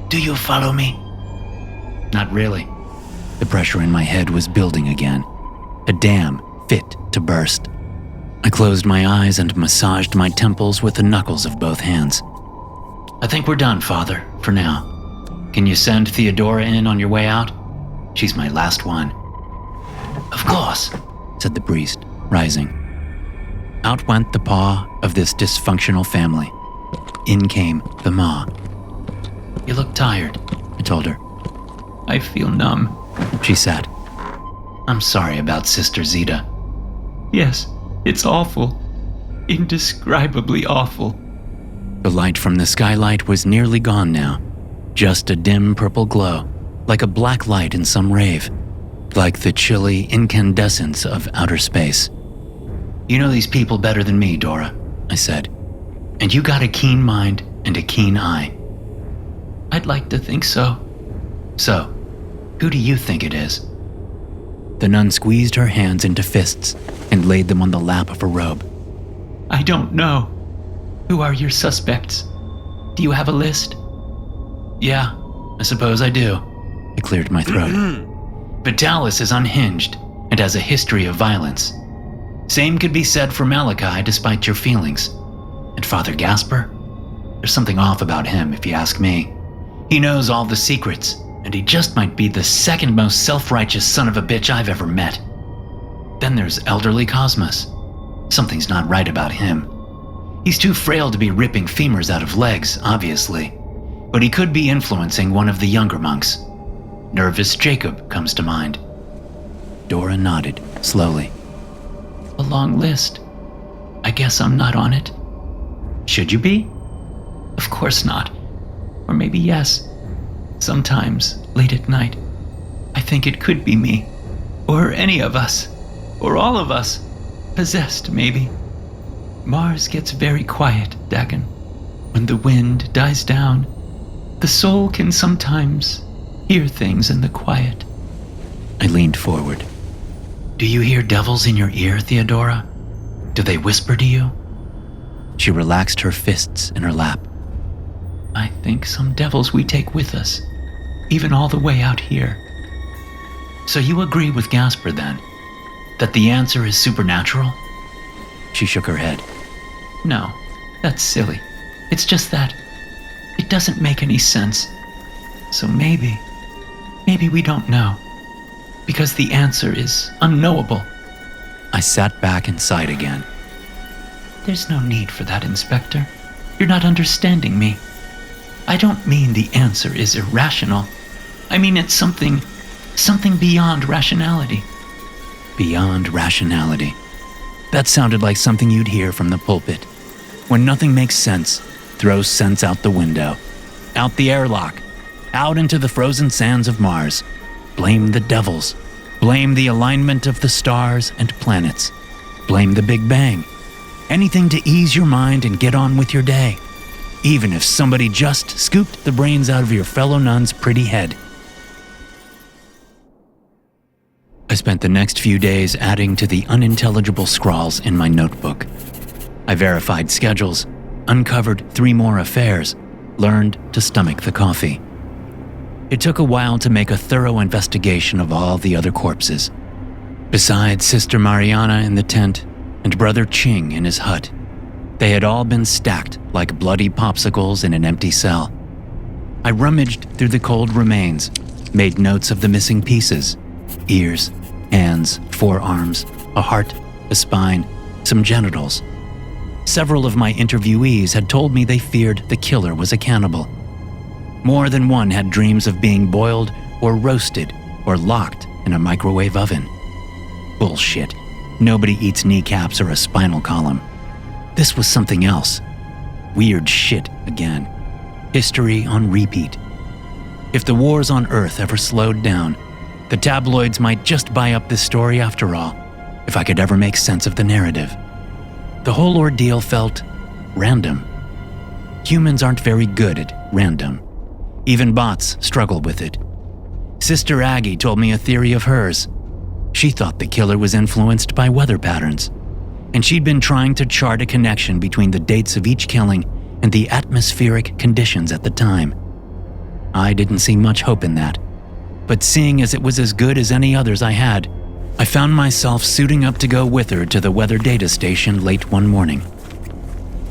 Do you follow me? Not really. The pressure in my head was building again. A dam fit to burst. I closed my eyes and massaged my temples with the knuckles of both hands. I think we're done, Father, for now. Can you send Theodora in on your way out? She's my last one. Of course, said the priest, rising. Out went the paw of this dysfunctional family. In came the maw. You look tired, I told her. I feel numb, she said. I'm sorry about Sister Zita. Yes, it's awful. Indescribably awful. The light from the skylight was nearly gone now. Just a dim purple glow, like a black light in some rave. Like the chilly incandescence of outer space. You know these people better than me, Dora, I said. And you got a keen mind and a keen eye. I'd like to think so. So, who do you think it is? The nun squeezed her hands into fists and laid them on the lap of her robe. I don't know. Who are your suspects? Do you have a list? Yeah, I suppose I do. I cleared my throat. Vitalis is unhinged and has a history of violence. Same could be said for Malachi despite your feelings. And Father Gasper? There's something off about him if you ask me. He knows all the secrets, and he just might be the second most self-righteous son of a bitch I've ever met. Then there's elderly Cosmos. Something's not right about him. He's too frail to be ripping femurs out of legs, obviously. But he could be influencing one of the younger monks. Nervous Jacob comes to mind. Dora nodded, slowly. A long list. I guess I'm not on it. Should you be? Of course not. Or maybe yes. Sometimes, late at night, I think it could be me. Or any of us. Or all of us. Possessed, maybe. Mars gets very quiet, Dagon. When the wind dies down, the soul can sometimes hear things in the quiet. I leaned forward. Do you hear devils in your ear, Theodora? Do they whisper to you? She relaxed her fists in her lap. I think some devils we take with us, even all the way out here. So you agree with Gasper then? That the answer is supernatural? She shook her head. No, that's silly. It's just that it doesn't make any sense. So maybe we don't know. Because the answer is unknowable. I sat back and sighed again. There's no need for that, Inspector. You're not understanding me. I don't mean the answer is irrational. I mean it's something beyond rationality. Beyond rationality. That sounded like something you'd hear from the pulpit. When nothing makes sense, throw sense out the window. Out the airlock. Out into the frozen sands of Mars. Blame the devils. Blame the alignment of the stars and planets. Blame the Big Bang. Anything to ease your mind and get on with your day. Even if somebody just scooped the brains out of your fellow nun's pretty head. I spent the next few days adding to the unintelligible scrawls in my notebook. I verified schedules, uncovered 3 more affairs, learned to stomach the coffee. It took a while to make a thorough investigation of all the other corpses. Besides Sister Mariana in the tent and Brother Ching in his hut, they had all been stacked like bloody popsicles in an empty cell. I rummaged through the cold remains, made notes of the missing pieces: ears, hands, forearms, a heart, a spine, some genitals. Several of my interviewees had told me they feared the killer was a cannibal. More than one had dreams of being boiled or roasted or locked in a microwave oven. Bullshit. Nobody eats kneecaps or a spinal column. This was something else. Weird shit again. History on repeat. If the wars on Earth ever slowed down, the tabloids might just buy up this story after all, if I could ever make sense of the narrative. The whole ordeal felt random. Humans aren't very good at random. Even bots struggle with it. Sister Aggie told me a theory of hers. She thought the killer was influenced by weather patterns, and she'd been trying to chart a connection between the dates of each killing and the atmospheric conditions at the time. I didn't see much hope in that, but seeing as it was as good as any others I had, I found myself suiting up to go with her to the weather data station late one morning.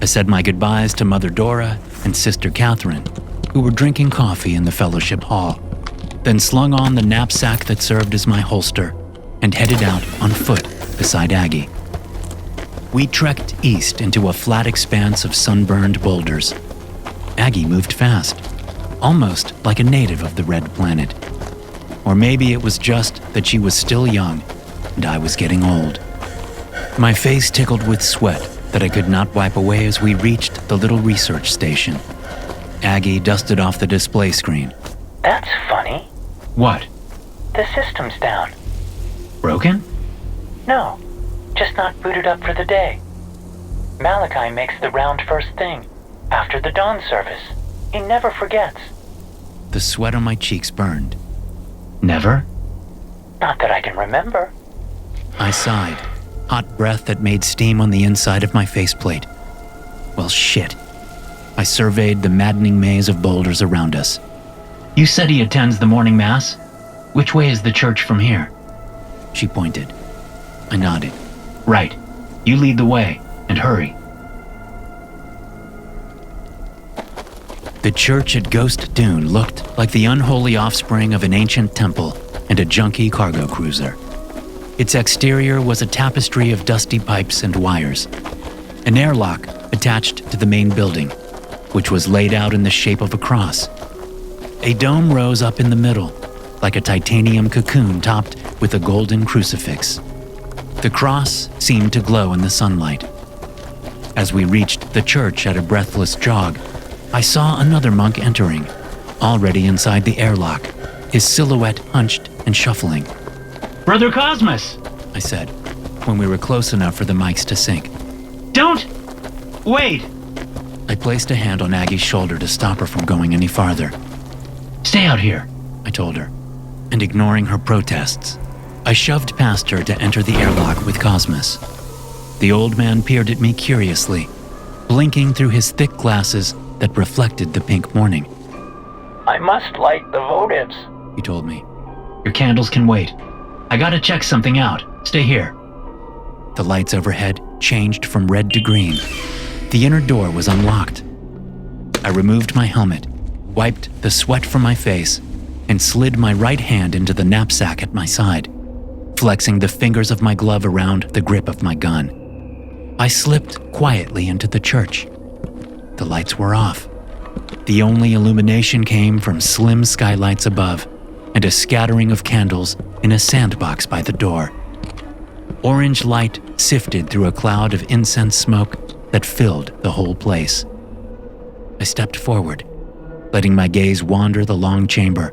I said my goodbyes to Mother Dora and Sister Catherine, who were drinking coffee in the fellowship hall, then slung on the knapsack that served as my holster and headed out on foot beside Aggie. We trekked east into a flat expanse of sunburned boulders. Aggie moved fast, almost like a native of the Red Planet. Or maybe it was just that she was still young and I was getting old. My face tickled with sweat that I could not wipe away as we reached the little research station. Aggie dusted off the display screen. That's funny. What? The system's down. Broken? No, just not booted up for the day. Malachi makes the round first thing, after the dawn service. He never forgets. The sweat on my cheeks burned. Never? Not that I can remember. I sighed, hot breath that made steam on the inside of my faceplate. Well, shit. I surveyed the maddening maze of boulders around us. You said he attends the morning mass? Which way is the church from here? She pointed. I nodded. Right. You lead the way, and hurry. The church at Ghost Dune looked like the unholy offspring of an ancient temple and a junky cargo cruiser. Its exterior was a tapestry of dusty pipes and wires. An airlock attached to the main building, which was laid out in the shape of a cross. A dome rose up in the middle, like a titanium cocoon topped with a golden crucifix. The cross seemed to glow in the sunlight. As we reached the church at a breathless jog, I saw another monk entering, already inside the airlock, his silhouette hunched and shuffling. Brother Cosmos, I said, when we were close enough for the mics to sync. Don't! Wait! I placed a hand on Aggie's shoulder to stop her from going any farther. Stay out here, I told her, and ignoring her protests, I shoved past her to enter the airlock with Cosmos. The old man peered at me curiously, blinking through his thick glasses that reflected the pink morning. I must light the votives, He told me. Your candles can wait. I gotta check something out. Stay here. The lights overhead changed from red to green. The inner door was unlocked. I removed my helmet, wiped the sweat from my face, and slid my right hand into the knapsack at my side, flexing the fingers of my glove around the grip of my gun. I slipped quietly into the church. The lights were off. The only illumination came from slim skylights above and a scattering of candles in a sandbox by the door. Orange light sifted through a cloud of incense smoke that filled the whole place. I stepped forward, letting my gaze wander the long chamber,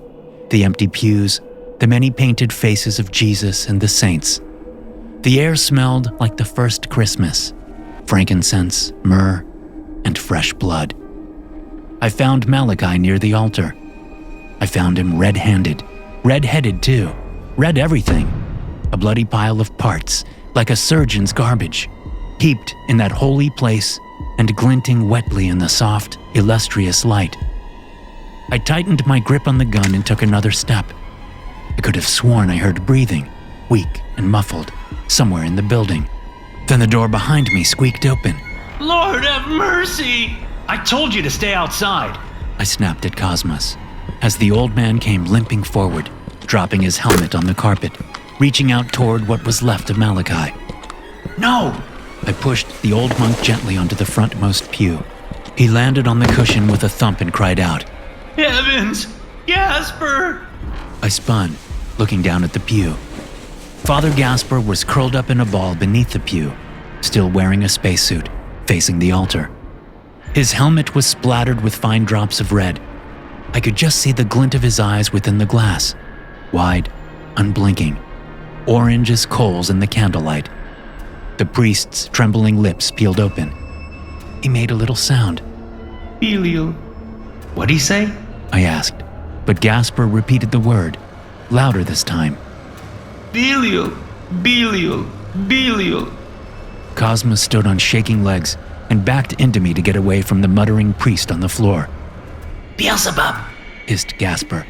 the empty pews, the many painted faces of Jesus and the saints. The air smelled like the first Christmas, frankincense, myrrh, and fresh blood. I found Malachi near the altar. I found him red-handed, red-headed too, red everything, a bloody pile of parts, like a surgeon's garbage, heaped in that holy place and glinting wetly in the soft, illustrious light. I tightened my grip on the gun and took another step. I could have sworn I heard breathing, weak and muffled, somewhere in the building. Then the door behind me squeaked open. Lord have mercy! I told you to stay outside. I snapped at Cosmos, as the old man came limping forward, dropping his helmet on the carpet, reaching out toward what was left of Malachi. No! I pushed the old monk gently onto the frontmost pew. He landed on the cushion with a thump and cried out, Heavens! Gasper! I spun, looking down at the pew. Father Gasper was curled up in a ball beneath the pew, still wearing a spacesuit, facing the altar. His helmet was splattered with fine drops of red. I could just see the glint of his eyes within the glass, wide, unblinking, orange as coals in the candlelight. The priest's trembling lips peeled open. He made a little sound. Belial. What'd he say? I asked, but Gasper repeated the word, louder this time. Belial. Belial. Belial. Cosma stood on shaking legs and backed into me to get away from the muttering priest on the floor. Beelzebub, hissed Gasper.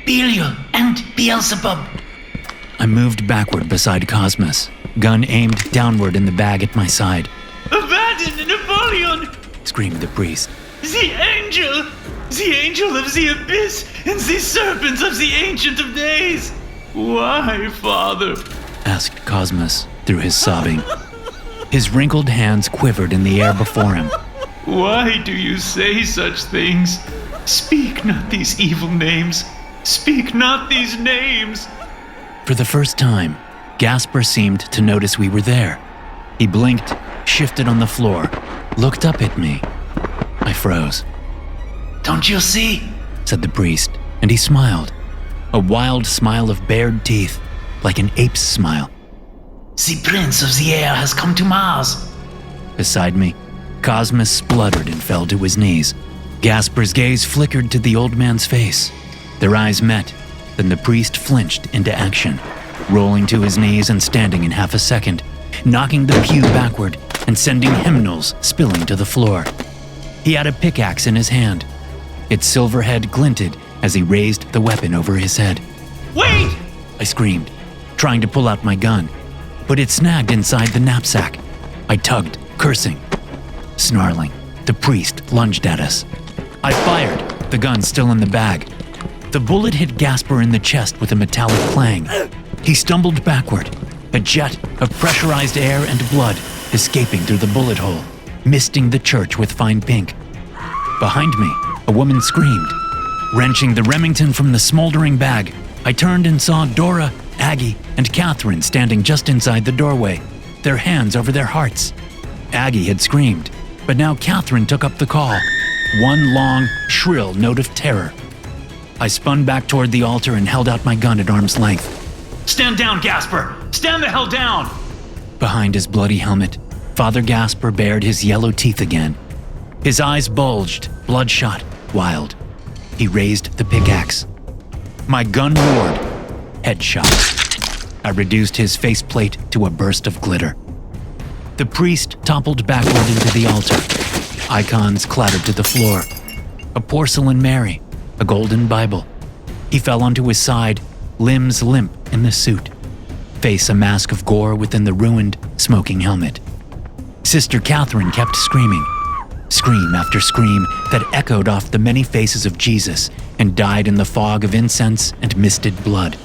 Belial and Beelzebub. I moved backward beside Cosmas, gun aimed downward in the bag at my side. Abandon Napoleon! Screamed the priest. The angel of the abyss and the serpent of the ancient of days. Why, Father? Asked Cosmas through his sobbing. His wrinkled hands quivered in the air before him. Why do you say such things? Speak not these evil names. Speak not these names. For the first time, Gasper seemed to notice we were there. He blinked, shifted on the floor, looked up at me. I froze. Don't you see? Said the priest, and he smiled. A wild smile of bared teeth, like an ape's smile. The prince of the air has come to Mars. Beside me, Cosmas spluttered and fell to his knees. Gasper's gaze flickered to the old man's face. Their eyes met, then the priest flinched into action, rolling to his knees and standing in half a second, knocking the pew backward and sending hymnals spilling to the floor. He had a pickaxe in his hand. Its silver head glinted as he raised the weapon over his head. Wait! I screamed, trying to pull out my gun, but it snagged inside the knapsack. I tugged, cursing. Snarling, the priest lunged at us. I fired, the gun still in the bag. The bullet hit Gasper in the chest with a metallic clang. He stumbled backward, a jet of pressurized air and blood escaping through the bullet hole, misting the church with fine pink. Behind me, a woman screamed. Wrenching the Remington from the smoldering bag, I turned and saw Dora, Aggie, and Catherine standing just inside the doorway, their hands over their hearts. Aggie had screamed, but now Catherine took up the call, one long, shrill note of terror. I spun back toward the altar and held out my gun at arm's length. Stand down, Gasper! Stand the hell down! Behind his bloody helmet, Father Gasper bared his yellow teeth again. His eyes bulged, bloodshot, wild. He raised the pickaxe. My gun roared. Headshot. I reduced his faceplate to a burst of glitter. The priest toppled backward into the altar. Icons clattered to the floor. A porcelain Mary, a golden Bible. He fell onto his side, limbs limp in the suit. Face a mask of gore within the ruined, smoking helmet. Sister Catherine kept screaming. Scream after scream that echoed off the many faces of Jesus and died in the fog of incense and misted blood.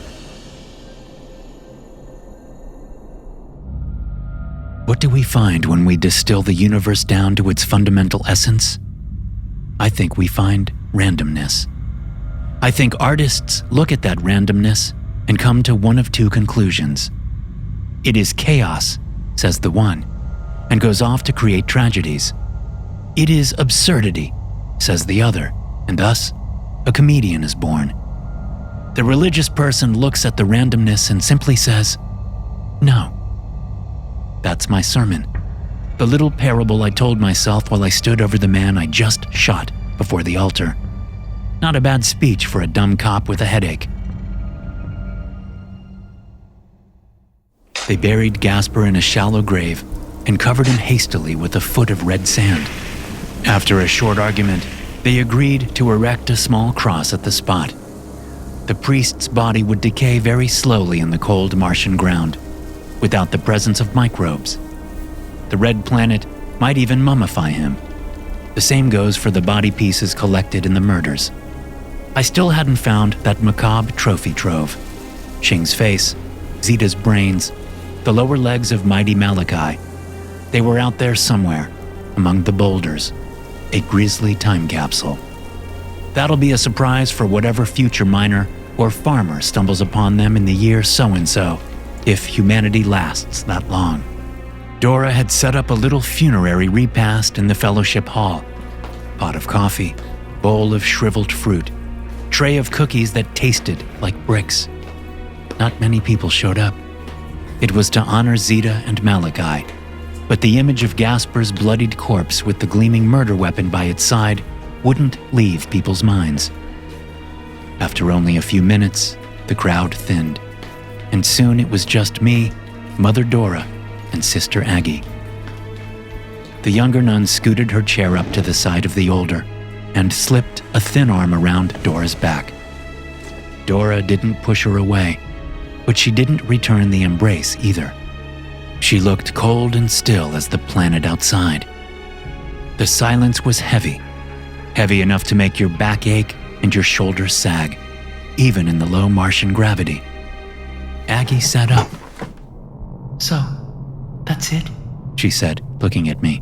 What do we find when we distill the universe down to its fundamental essence? I think we find randomness. I think artists look at that randomness and come to one of two conclusions. It is chaos, says the one, and goes off to create tragedies. It is absurdity, says the other, and thus, a comedian is born. The religious person looks at the randomness and simply says, no. That's my sermon, the little parable I told myself while I stood over the man I just shot before the altar. Not a bad speech for a dumb cop with a headache. They buried Gasper in a shallow grave and covered him hastily with a foot of red sand. After a short argument, they agreed to erect a small cross at the spot. The priest's body would decay very slowly in the cold Martian ground, without the presence of microbes. The red planet might even mummify him. The same goes for the body pieces collected in the murders. I still hadn't found that macabre trophy trove. Shing's face, Zeta's brains, the lower legs of mighty Malachi. They were out there somewhere, among the boulders, a grisly time capsule. That'll be a surprise for whatever future miner or farmer stumbles upon them in the year so-and-so, if humanity lasts that long. Dora had set up a little funerary repast in the fellowship hall. Pot of coffee, bowl of shriveled fruit, tray of cookies that tasted like bricks. Not many people showed up. It was to honor Zeta and Malachi, but the image of Gasper's bloodied corpse with the gleaming murder weapon by its side wouldn't leave people's minds. After only a few minutes, the crowd thinned, and soon it was just me, Mother Dora, and Sister Aggie. The younger nun scooted her chair up to the side of the older and slipped a thin arm around Dora's back. Dora didn't push her away, but she didn't return the embrace either. She looked cold and still as the planet outside. The silence was heavy, heavy enough to make your back ache and your shoulders sag, even in the low Martian gravity. Aggie sat up. So, that's it? She said, looking at me.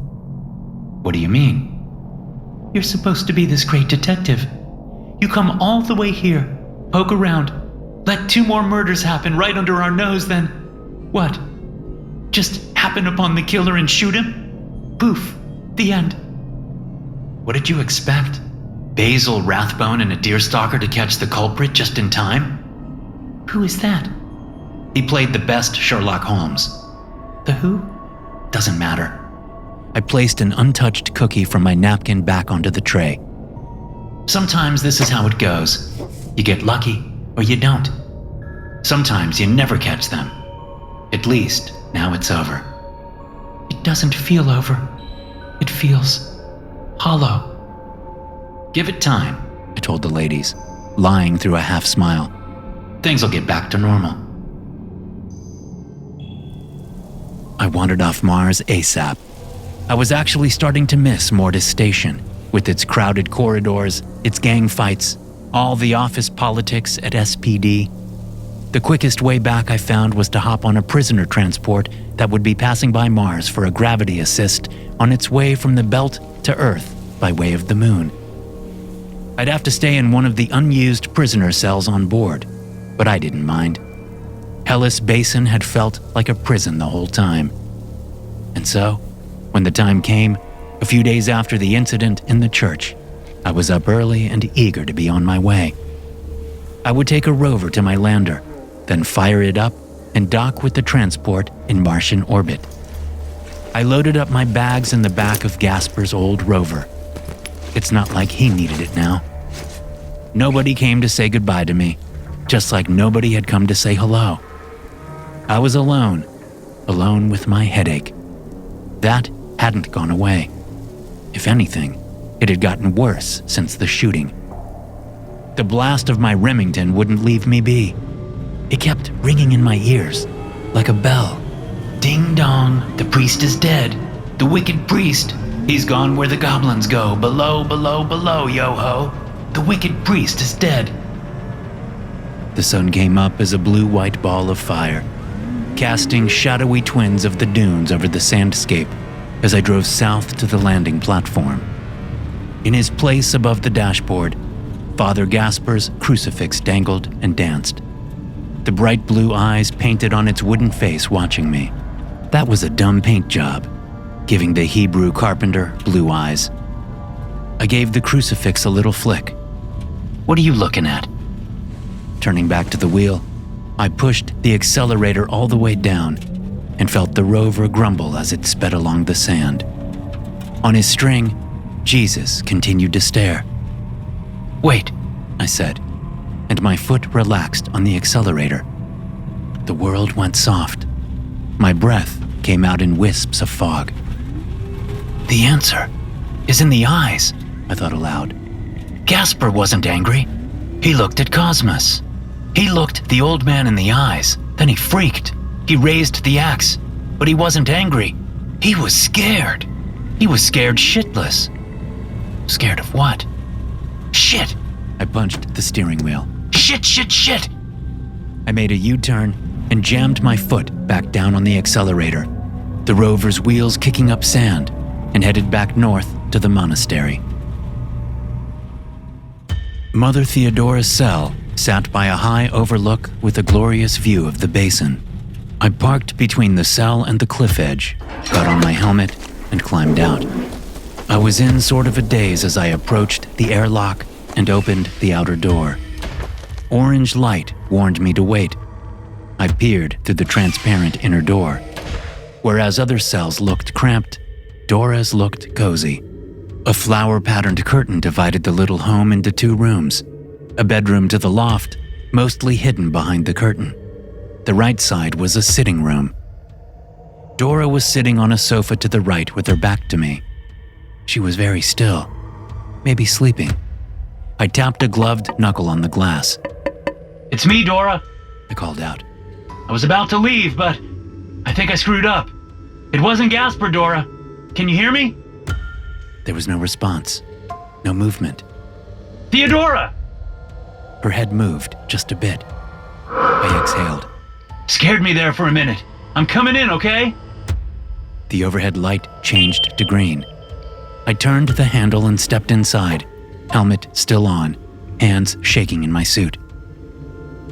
What do you mean? You're supposed to be this great detective. You come all the way here, poke around, let 2 more murders happen right under our nose, then what? Just happen upon the killer and shoot him? Poof, the end. What did you expect? Basil Rathbone and a deerstalker to catch the culprit just in time? Who is that? He played the best Sherlock Holmes. The who? Doesn't matter. I placed an untouched cookie from my napkin back onto the tray. Sometimes this is how it goes. You get lucky, or you don't. Sometimes you never catch them. At least, now it's over. It doesn't feel over. It feels hollow. Give it time, I told the ladies, lying through a half smile. Things will get back to normal. I wandered off Mars ASAP. I was actually starting to miss Mortis Station, with its crowded corridors, its gang fights, all the office politics at SPD. The quickest way back I found was to hop on a prisoner transport that would be passing by Mars for a gravity assist on its way from the belt to Earth by way of the moon. I'd have to stay in one of the unused prisoner cells on board, but I didn't mind. Hellas Basin had felt like a prison the whole time. And so, when the time came, a few days after the incident in the church, I was up early and eager to be on my way. I would take a rover to my lander, then fire it up and dock with the transport in Martian orbit. I loaded up my bags in the back of Gasper's old rover. It's not like he needed it now. Nobody came to say goodbye to me, just like nobody had come to say hello. I was alone with my headache. That hadn't gone away. If anything, it had gotten worse since the shooting. The blast of my Remington wouldn't leave me be. It kept ringing in my ears, like a bell. Ding dong, the priest is dead. The wicked priest. He's gone where the goblins go. Below, below, below, yo-ho. The wicked priest is dead. The sun came up as a blue-white ball of fire, casting shadowy twins of the dunes over the sandscape as I drove south to the landing platform. In his place above the dashboard, Father Gasper's crucifix dangled and danced. The bright blue eyes painted on its wooden face watching me. That was a dumb paint job, giving the Hebrew carpenter blue eyes. I gave the crucifix a little flick. What are you looking at? Turning back to the wheel, I pushed the accelerator all the way down and felt the rover grumble as it sped along the sand. On his string, Jesus continued to stare. Wait, I said, and my foot relaxed on the accelerator. The world went soft. My breath came out in wisps of fog. The answer is in the eyes, I thought aloud. Gasper wasn't angry. He looked at Cosmos. He looked the old man in the eyes. Then he freaked. He raised the axe, but he wasn't angry. He was scared. He was scared shitless. Scared of what? Shit! I punched the steering wheel. Shit, shit, shit! I made a U-turn and jammed my foot back down on the accelerator. the rover's wheels kicking up sand, and headed back north to the monastery. Mother Theodora's cell sat by a high overlook with a glorious view of the basin. I parked between the cell and the cliff edge, got on my helmet, and climbed out. I was in sort of a daze as I approached the airlock and opened the outer door. Orange light warned me to wait. I peered through the transparent inner door. Whereas other cells looked cramped, Dora's looked cozy. A flower-patterned curtain divided the little home into 2 rooms, a bedroom to the loft, mostly hidden behind the curtain. The right side was a sitting room. Dora was sitting on a sofa to the right with her back to me. She was very still, maybe sleeping. I tapped a gloved knuckle on the glass. It's me, Dora. I called out. I was about to leave, but I think I screwed up. It wasn't Gasper, Dora. Can you hear me? There was no response, no movement. Theodora! Her head moved just a bit. I exhaled. Scared me there for a minute. I'm coming in, okay? The overhead light changed to green. I turned the handle and stepped inside, helmet still on, hands shaking in my suit.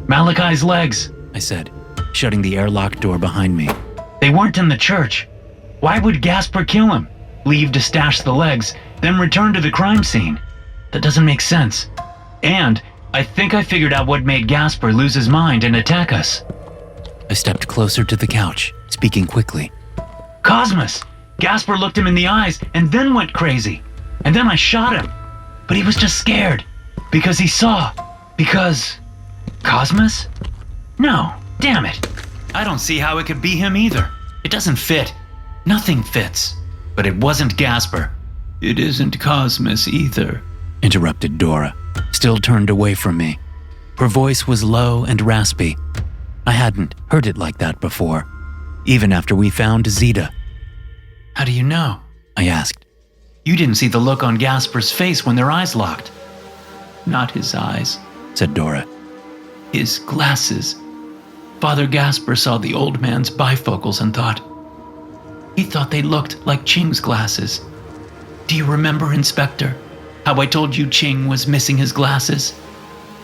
Malachi's legs, I said, shutting the airlock door behind me. They weren't in the church. Why would Gasper kill him? Leave to stash the legs, then return to the crime scene? That doesn't make sense. And I think I figured out what made Gasper lose his mind and attack us. I stepped closer to the couch, speaking quickly. Cosmos! Gasper looked him in the eyes and then went crazy. And then I shot him. But he was just scared. Because he saw. Because... Cosmos? No, damn it. I don't see how it could be him either. It doesn't fit. Nothing fits. But it wasn't Gasper. It isn't Cosmos either, interrupted Dora, still turned away from me. Her voice was low and raspy. I hadn't heard it like that before, even after we found Zeta. How do you know? I asked. You didn't see the look on Gasper's face when their eyes locked. Not his eyes, said Dora. His glasses. Father Gasper saw the old man's bifocals and thought. He thought they looked like Ching's glasses. Do you remember, Inspector, how I told you Ching was missing his glasses?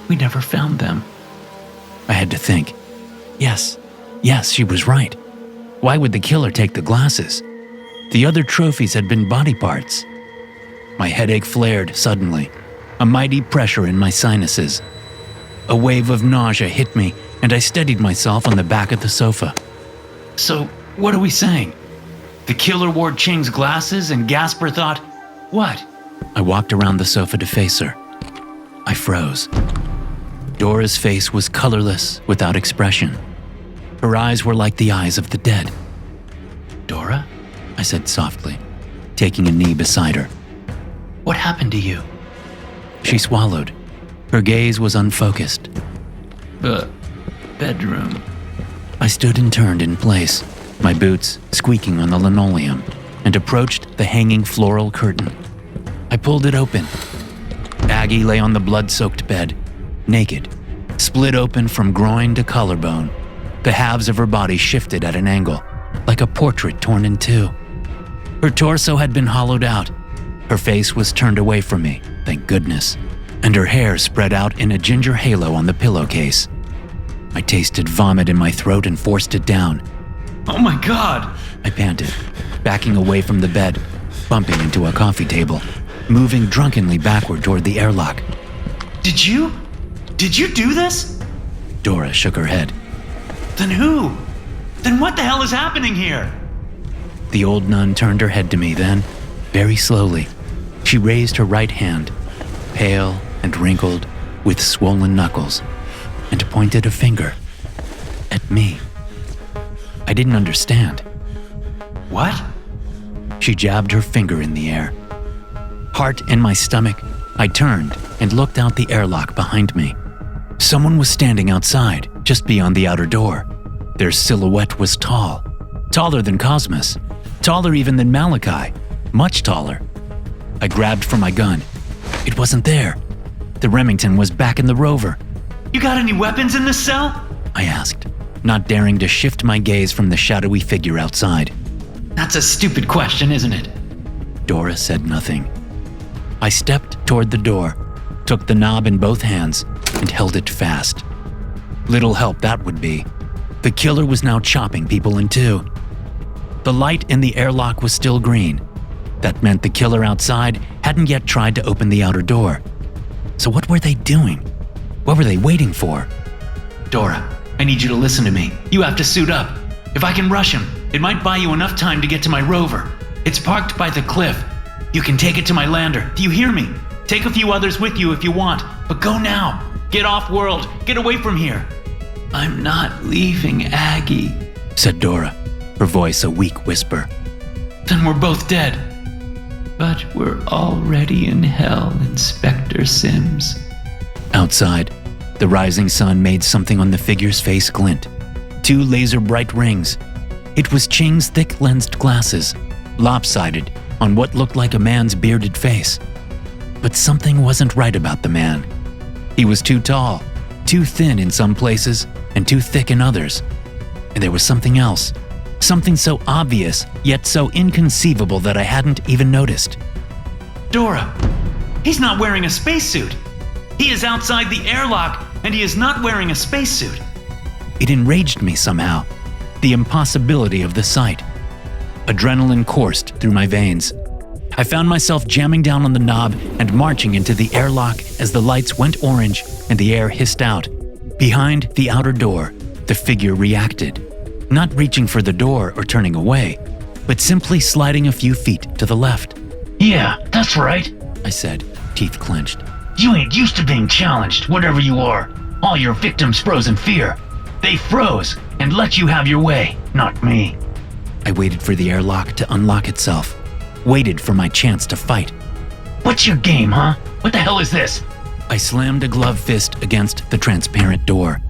We never found them. I had to think. Yes, she was right. Why would the killer take the glasses? The other trophies had been body parts. My headache flared suddenly, a mighty pressure in my sinuses. A wave of nausea hit me, and I steadied myself on the back of the sofa. So, what are we saying? The killer wore Ching's glasses and Gasper thought, what? I walked around the sofa to face her. I froze. Dora's face was colorless, without expression. Her eyes were like the eyes of the dead. Dora? I said softly, taking a knee beside her. What happened to you? She swallowed. Her gaze was unfocused. The bedroom. I stood and turned in place, my boots squeaking on the linoleum, and approached the hanging floral curtain. I pulled it open. Aggie lay on the blood-soaked bed, naked, split open from groin to collarbone. The halves of her body shifted at an angle, like a portrait torn in two. Her torso had been hollowed out. Her face was turned away from me, thank goodness, and her hair spread out in a ginger halo on the pillowcase. I tasted vomit in my throat and forced it down. Oh my God! I panted, backing away from the bed, bumping into a coffee table, moving drunkenly backward toward the airlock. Did you do this? Dora shook her head. Then who? Then what the hell is happening here? The old nun turned her head to me then, very slowly. She raised her right hand, pale and wrinkled, with swollen knuckles, and pointed a finger at me. I didn't understand. What? She jabbed her finger in the air. Heart in my stomach, I turned and looked out the airlock behind me. Someone was standing outside, just beyond the outer door. Their silhouette was tall, taller than Cosmos, taller even than Malachi, much taller. I grabbed for my gun. It wasn't there. The Remington was back in the rover. You got any weapons in this cell? I asked, not daring to shift my gaze from the shadowy figure outside. That's a stupid question, isn't it? Dora said nothing. I stepped toward the door, took the knob in both hands, and held it fast. Little help that would be. The killer was now chopping people in two. The light in the airlock was still green. That meant the killer outside hadn't yet tried to open the outer door. So what were they doing? What were they waiting for? Dora, I need you to listen to me. You have to suit up. If I can rush him, it might buy you enough time to get to my rover. It's parked by the cliff. You can take it to my lander. Do you hear me? Take a few others with you if you want, but go now. Get off world. Get away from here. I'm not leaving Aggie, said Dora, her voice a weak whisper. Then we're both dead. But we're already in hell, Inspector Sims. Outside, the rising sun made something on the figure's face glint. 2 laser-bright rings. It was Ching's thick-lensed glasses, lopsided on what looked like a man's bearded face. But something wasn't right about the man. He was too tall, too thin in some places, and too thick in others. And there was something else. Something so obvious, yet so inconceivable that I hadn't even noticed. Dora, he's not wearing a spacesuit. He is outside the airlock, and he is not wearing a spacesuit. It enraged me somehow, the impossibility of the sight. Adrenaline coursed through my veins. I found myself jamming down on the knob and marching into the airlock as the lights went orange and the air hissed out. Behind the outer door, the figure reacted, not reaching for the door or turning away, but simply sliding a few feet to the left. Yeah, that's right, I said, teeth clenched. You ain't used to being challenged, whatever you are. All your victims froze in fear. They froze and let you have your way, not me. I waited for the airlock to unlock itself, waited for my chance to fight. What's your game, huh? What the hell is this? I slammed a gloved fist against the transparent door.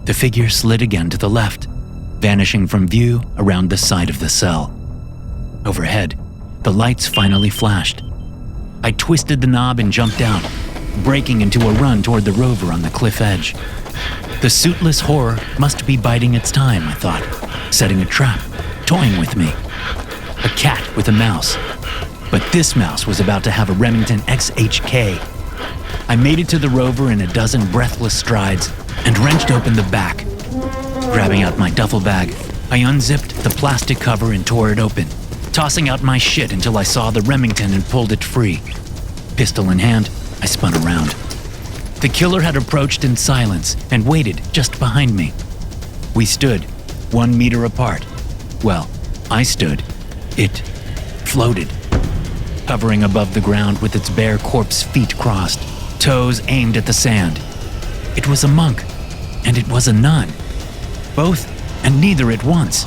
The figure slid again to the left, vanishing from view around the side of the cell. Overhead, the lights finally flashed. I twisted the knob and jumped out, breaking into a run toward the rover on the cliff edge. The suitless horror must be biding its time, I thought, setting a trap, toying with me. A cat with a mouse. But this mouse was about to have a Remington XHK. I made it to the rover in a dozen breathless strides and wrenched open the back. Grabbing out my duffel bag, I unzipped the plastic cover and tore it open, tossing out my shit until I saw the Remington and pulled it free. Pistol in hand, I spun around. The killer had approached in silence and waited just behind me. We stood, 1 meter apart. Well, I stood. It floated, hovering above the ground with its bare corpse feet crossed, toes aimed at the sand. It was a monk, and it was a nun. Both and neither at once.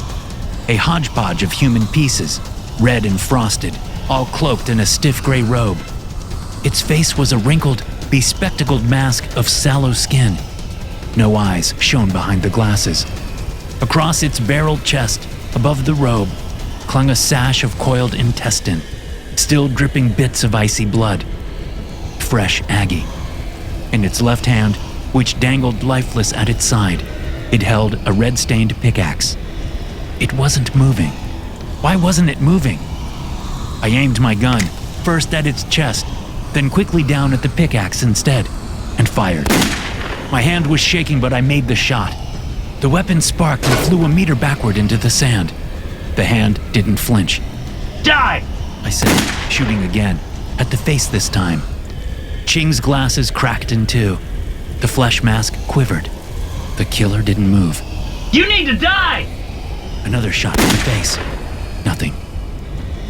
A hodgepodge of human pieces, red and frosted, all cloaked in a stiff gray robe. Its face was a wrinkled, bespectacled mask of sallow skin. No eyes shone behind the glasses. Across its barreled chest, above the robe, clung a sash of coiled intestine, still dripping bits of icy blood. Fresh Aggie. In its left hand, which dangled lifeless at its side, it held a red-stained pickaxe. It wasn't moving. Why wasn't it moving? I aimed my gun, first at its chest, then quickly down at the pickaxe instead, and fired. My hand was shaking, but I made the shot. The weapon sparked and flew a meter backward into the sand. The hand didn't flinch. Die! I said, shooting again, at the face this time. Ching's glasses cracked in two. The flesh mask quivered. The killer didn't move. You need to die! Another shot in the face. Nothing.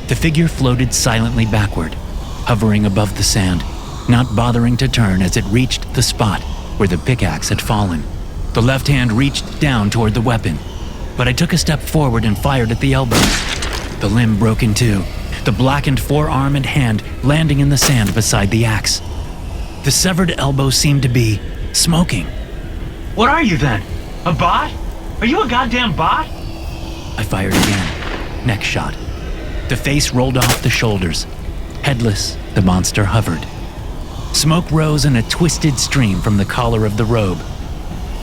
The figure floated silently backward, hovering above the sand, not bothering to turn as it reached the spot where the pickaxe had fallen. The left hand reached down toward the weapon, but I took a step forward and fired at the elbow. The limb broke in two, the blackened forearm and hand landing in the sand beside the axe. The severed elbow seemed to be smoking. What are you then? A bot? Are you a goddamn bot? I fired again. Neck shot. The face rolled off the shoulders. Headless, the monster hovered. Smoke rose in a twisted stream from the collar of the robe.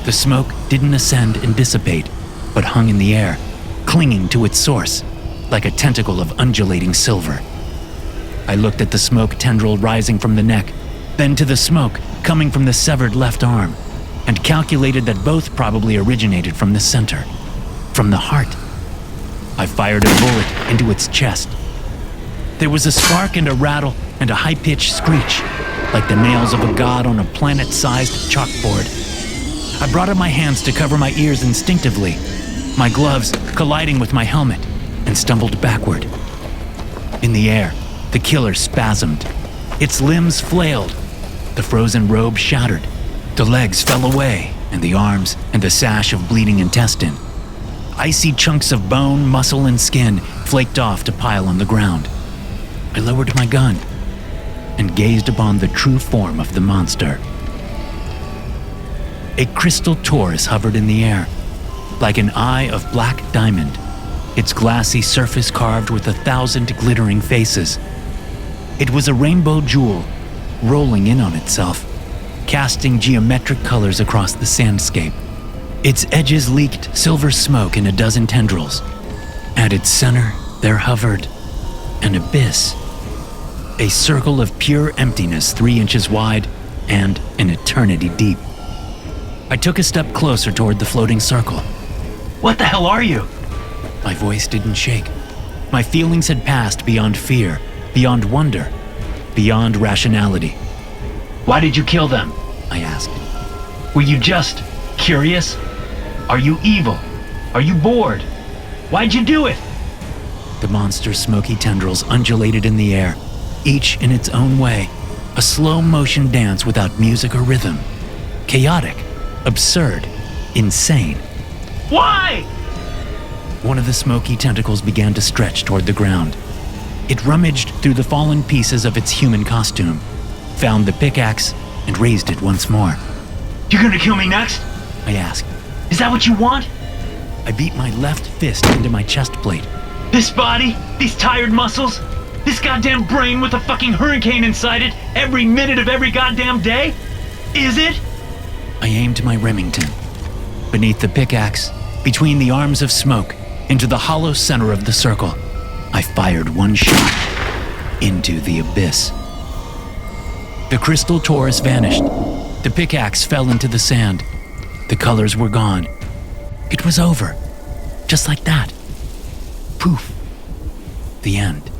The smoke didn't ascend and dissipate, but hung in the air, clinging to its source, like a tentacle of undulating silver. I looked at the smoke tendril rising from the neck, then to the smoke coming from the severed left arm, and calculated that both probably originated from the center, from the heart. I fired a bullet into its chest. There was a spark and a rattle and a high-pitched screech, like the nails of a god on a planet-sized chalkboard. I brought up my hands to cover my ears instinctively, my gloves colliding with my helmet, and stumbled backward. In the air, the killer spasmed. Its limbs flailed. The frozen robe shattered. The legs fell away, and the arms and the sash of bleeding intestine. Icy chunks of bone, muscle, and skin flaked off to pile on the ground. I lowered my gun and gazed upon the true form of the monster. A crystal torus hovered in the air, like an eye of black diamond, its glassy surface carved with 1,000 glittering faces. It was a rainbow jewel, rolling in on itself, casting geometric colors across the sandscape. Its edges leaked silver smoke in a dozen tendrils. At its center, there hovered an abyss, a circle of pure emptiness 3 inches wide and an eternity deep. I took a step closer toward the floating circle. What the hell are you? My voice didn't shake. My feelings had passed beyond fear, beyond wonder, beyond rationality. Why did you kill them? I asked. Were you just curious? Are you evil? Are you bored? Why'd you do it? The monster's smoky tendrils undulated in the air, each in its own way, a slow-motion dance without music or rhythm. Chaotic, absurd, insane. Why? One of the smoky tentacles began to stretch toward the ground. It rummaged through the fallen pieces of its human costume, found the pickaxe, and raised it once more. You're gonna kill me next? I asked. Is that what you want? I beat my left fist into my chest plate. This body? These tired muscles? This goddamn brain with a fucking hurricane inside it every minute of every goddamn day? Is it? I aimed my Remington. Beneath the pickaxe, between the arms of smoke, into the hollow center of the circle, I fired one shot into the abyss. The crystal torus vanished. The pickaxe fell into the sand. The colors were gone. It was over. Just like that. Poof. The end.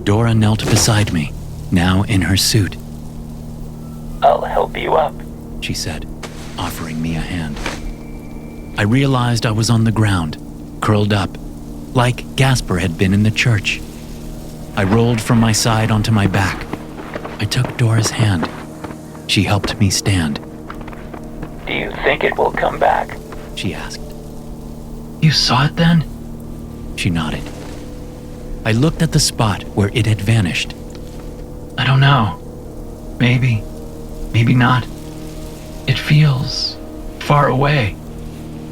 Dora knelt beside me, now in her suit. I'll help you up, She said, offering me a hand. I realized I was on the ground, curled up, like Gasper had been in the church. I rolled from my side onto my back. I took Dora's hand. She helped me stand. Do you think it will come back? She asked. You saw it then? She nodded. I looked at the spot where it had vanished. I don't know. Maybe. Maybe not. It feels far away.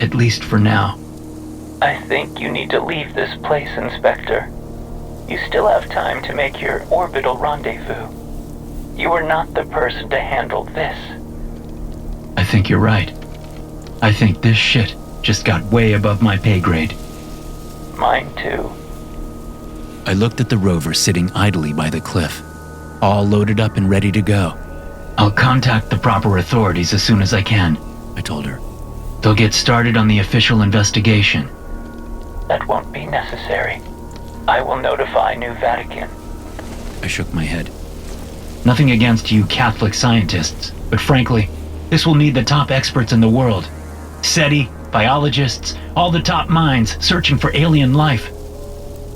At least for now. I think you need to leave this place, Inspector. You still have time to make your orbital rendezvous. You are not the person to handle this. I think you're right. I think this shit just got way above my pay grade. Mine too. I looked at the rover sitting idly by the cliff, all loaded up and ready to go. I'll contact the proper authorities as soon as I can, I told her. They'll get started on the official investigation. That won't be necessary. I will notify New Vatican. I shook my head. Nothing against you Catholic scientists, but frankly, this will need the top experts in the world. SETI, biologists, all the top minds searching for alien life.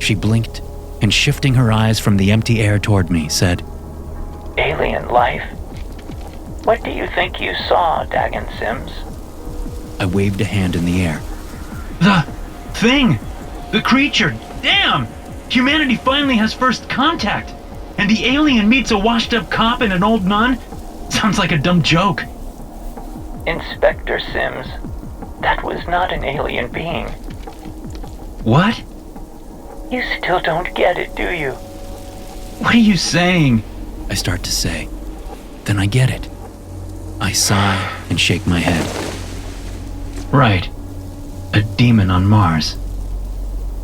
She blinked and, shifting her eyes from the empty air toward me, said, Alien life? What do you think you saw, Dagon Sims? I waved a hand in the air. The thing! The creature! Damn! Humanity finally has first contact! And the alien meets a washed-up cop and an old nun? Sounds like a dumb joke. Inspector Sims, that was not an alien being. What? You still don't get it, do you? What are you saying? I start to say. Then I get it. I sigh and shake my head. Right. A demon on Mars.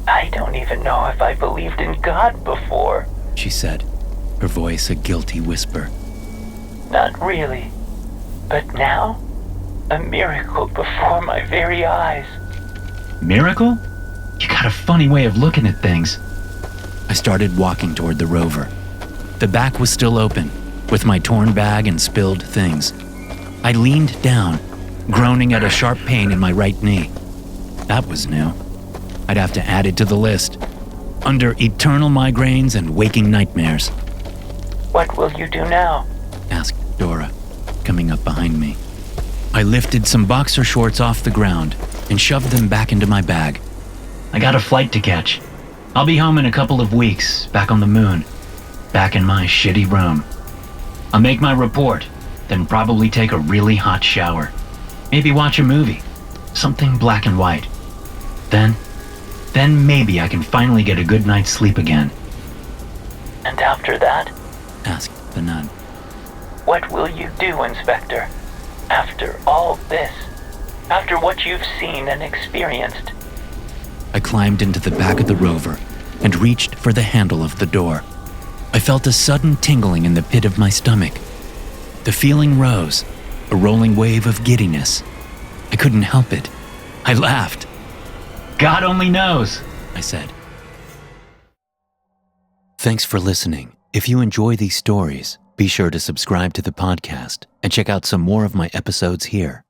I don't even know if I believed in God before. she said, her voice a guilty whisper. Not really. But now, a miracle before my very eyes. Miracle? You got a funny way of looking at things. I started walking toward the rover. The back was still open, with my torn bag and spilled things. I leaned down, groaning at a sharp pain in my right knee. That was new. I'd have to add it to the list. Under eternal migraines and waking nightmares. What will you do now? Asked Dora, coming up behind me. I lifted some boxer shorts off the ground and shoved them back into my bag. I got a flight to catch. I'll be home in a couple of weeks, back on the moon. Back in my shitty room. I'll make my report, then probably take a really hot shower. Maybe watch a movie. Something black and white. Then maybe I can finally get a good night's sleep again. And after that? Asked the nun. What will you do, Inspector? After all this? After what you've seen and experienced? I climbed into the back of the rover and reached for the handle of the door. I felt a sudden tingling in the pit of my stomach. The feeling rose, a rolling wave of giddiness. I couldn't help it. I laughed. God only knows, I said. Thanks for listening. If you enjoy these stories, be sure to subscribe to the podcast and check out some more of my episodes here.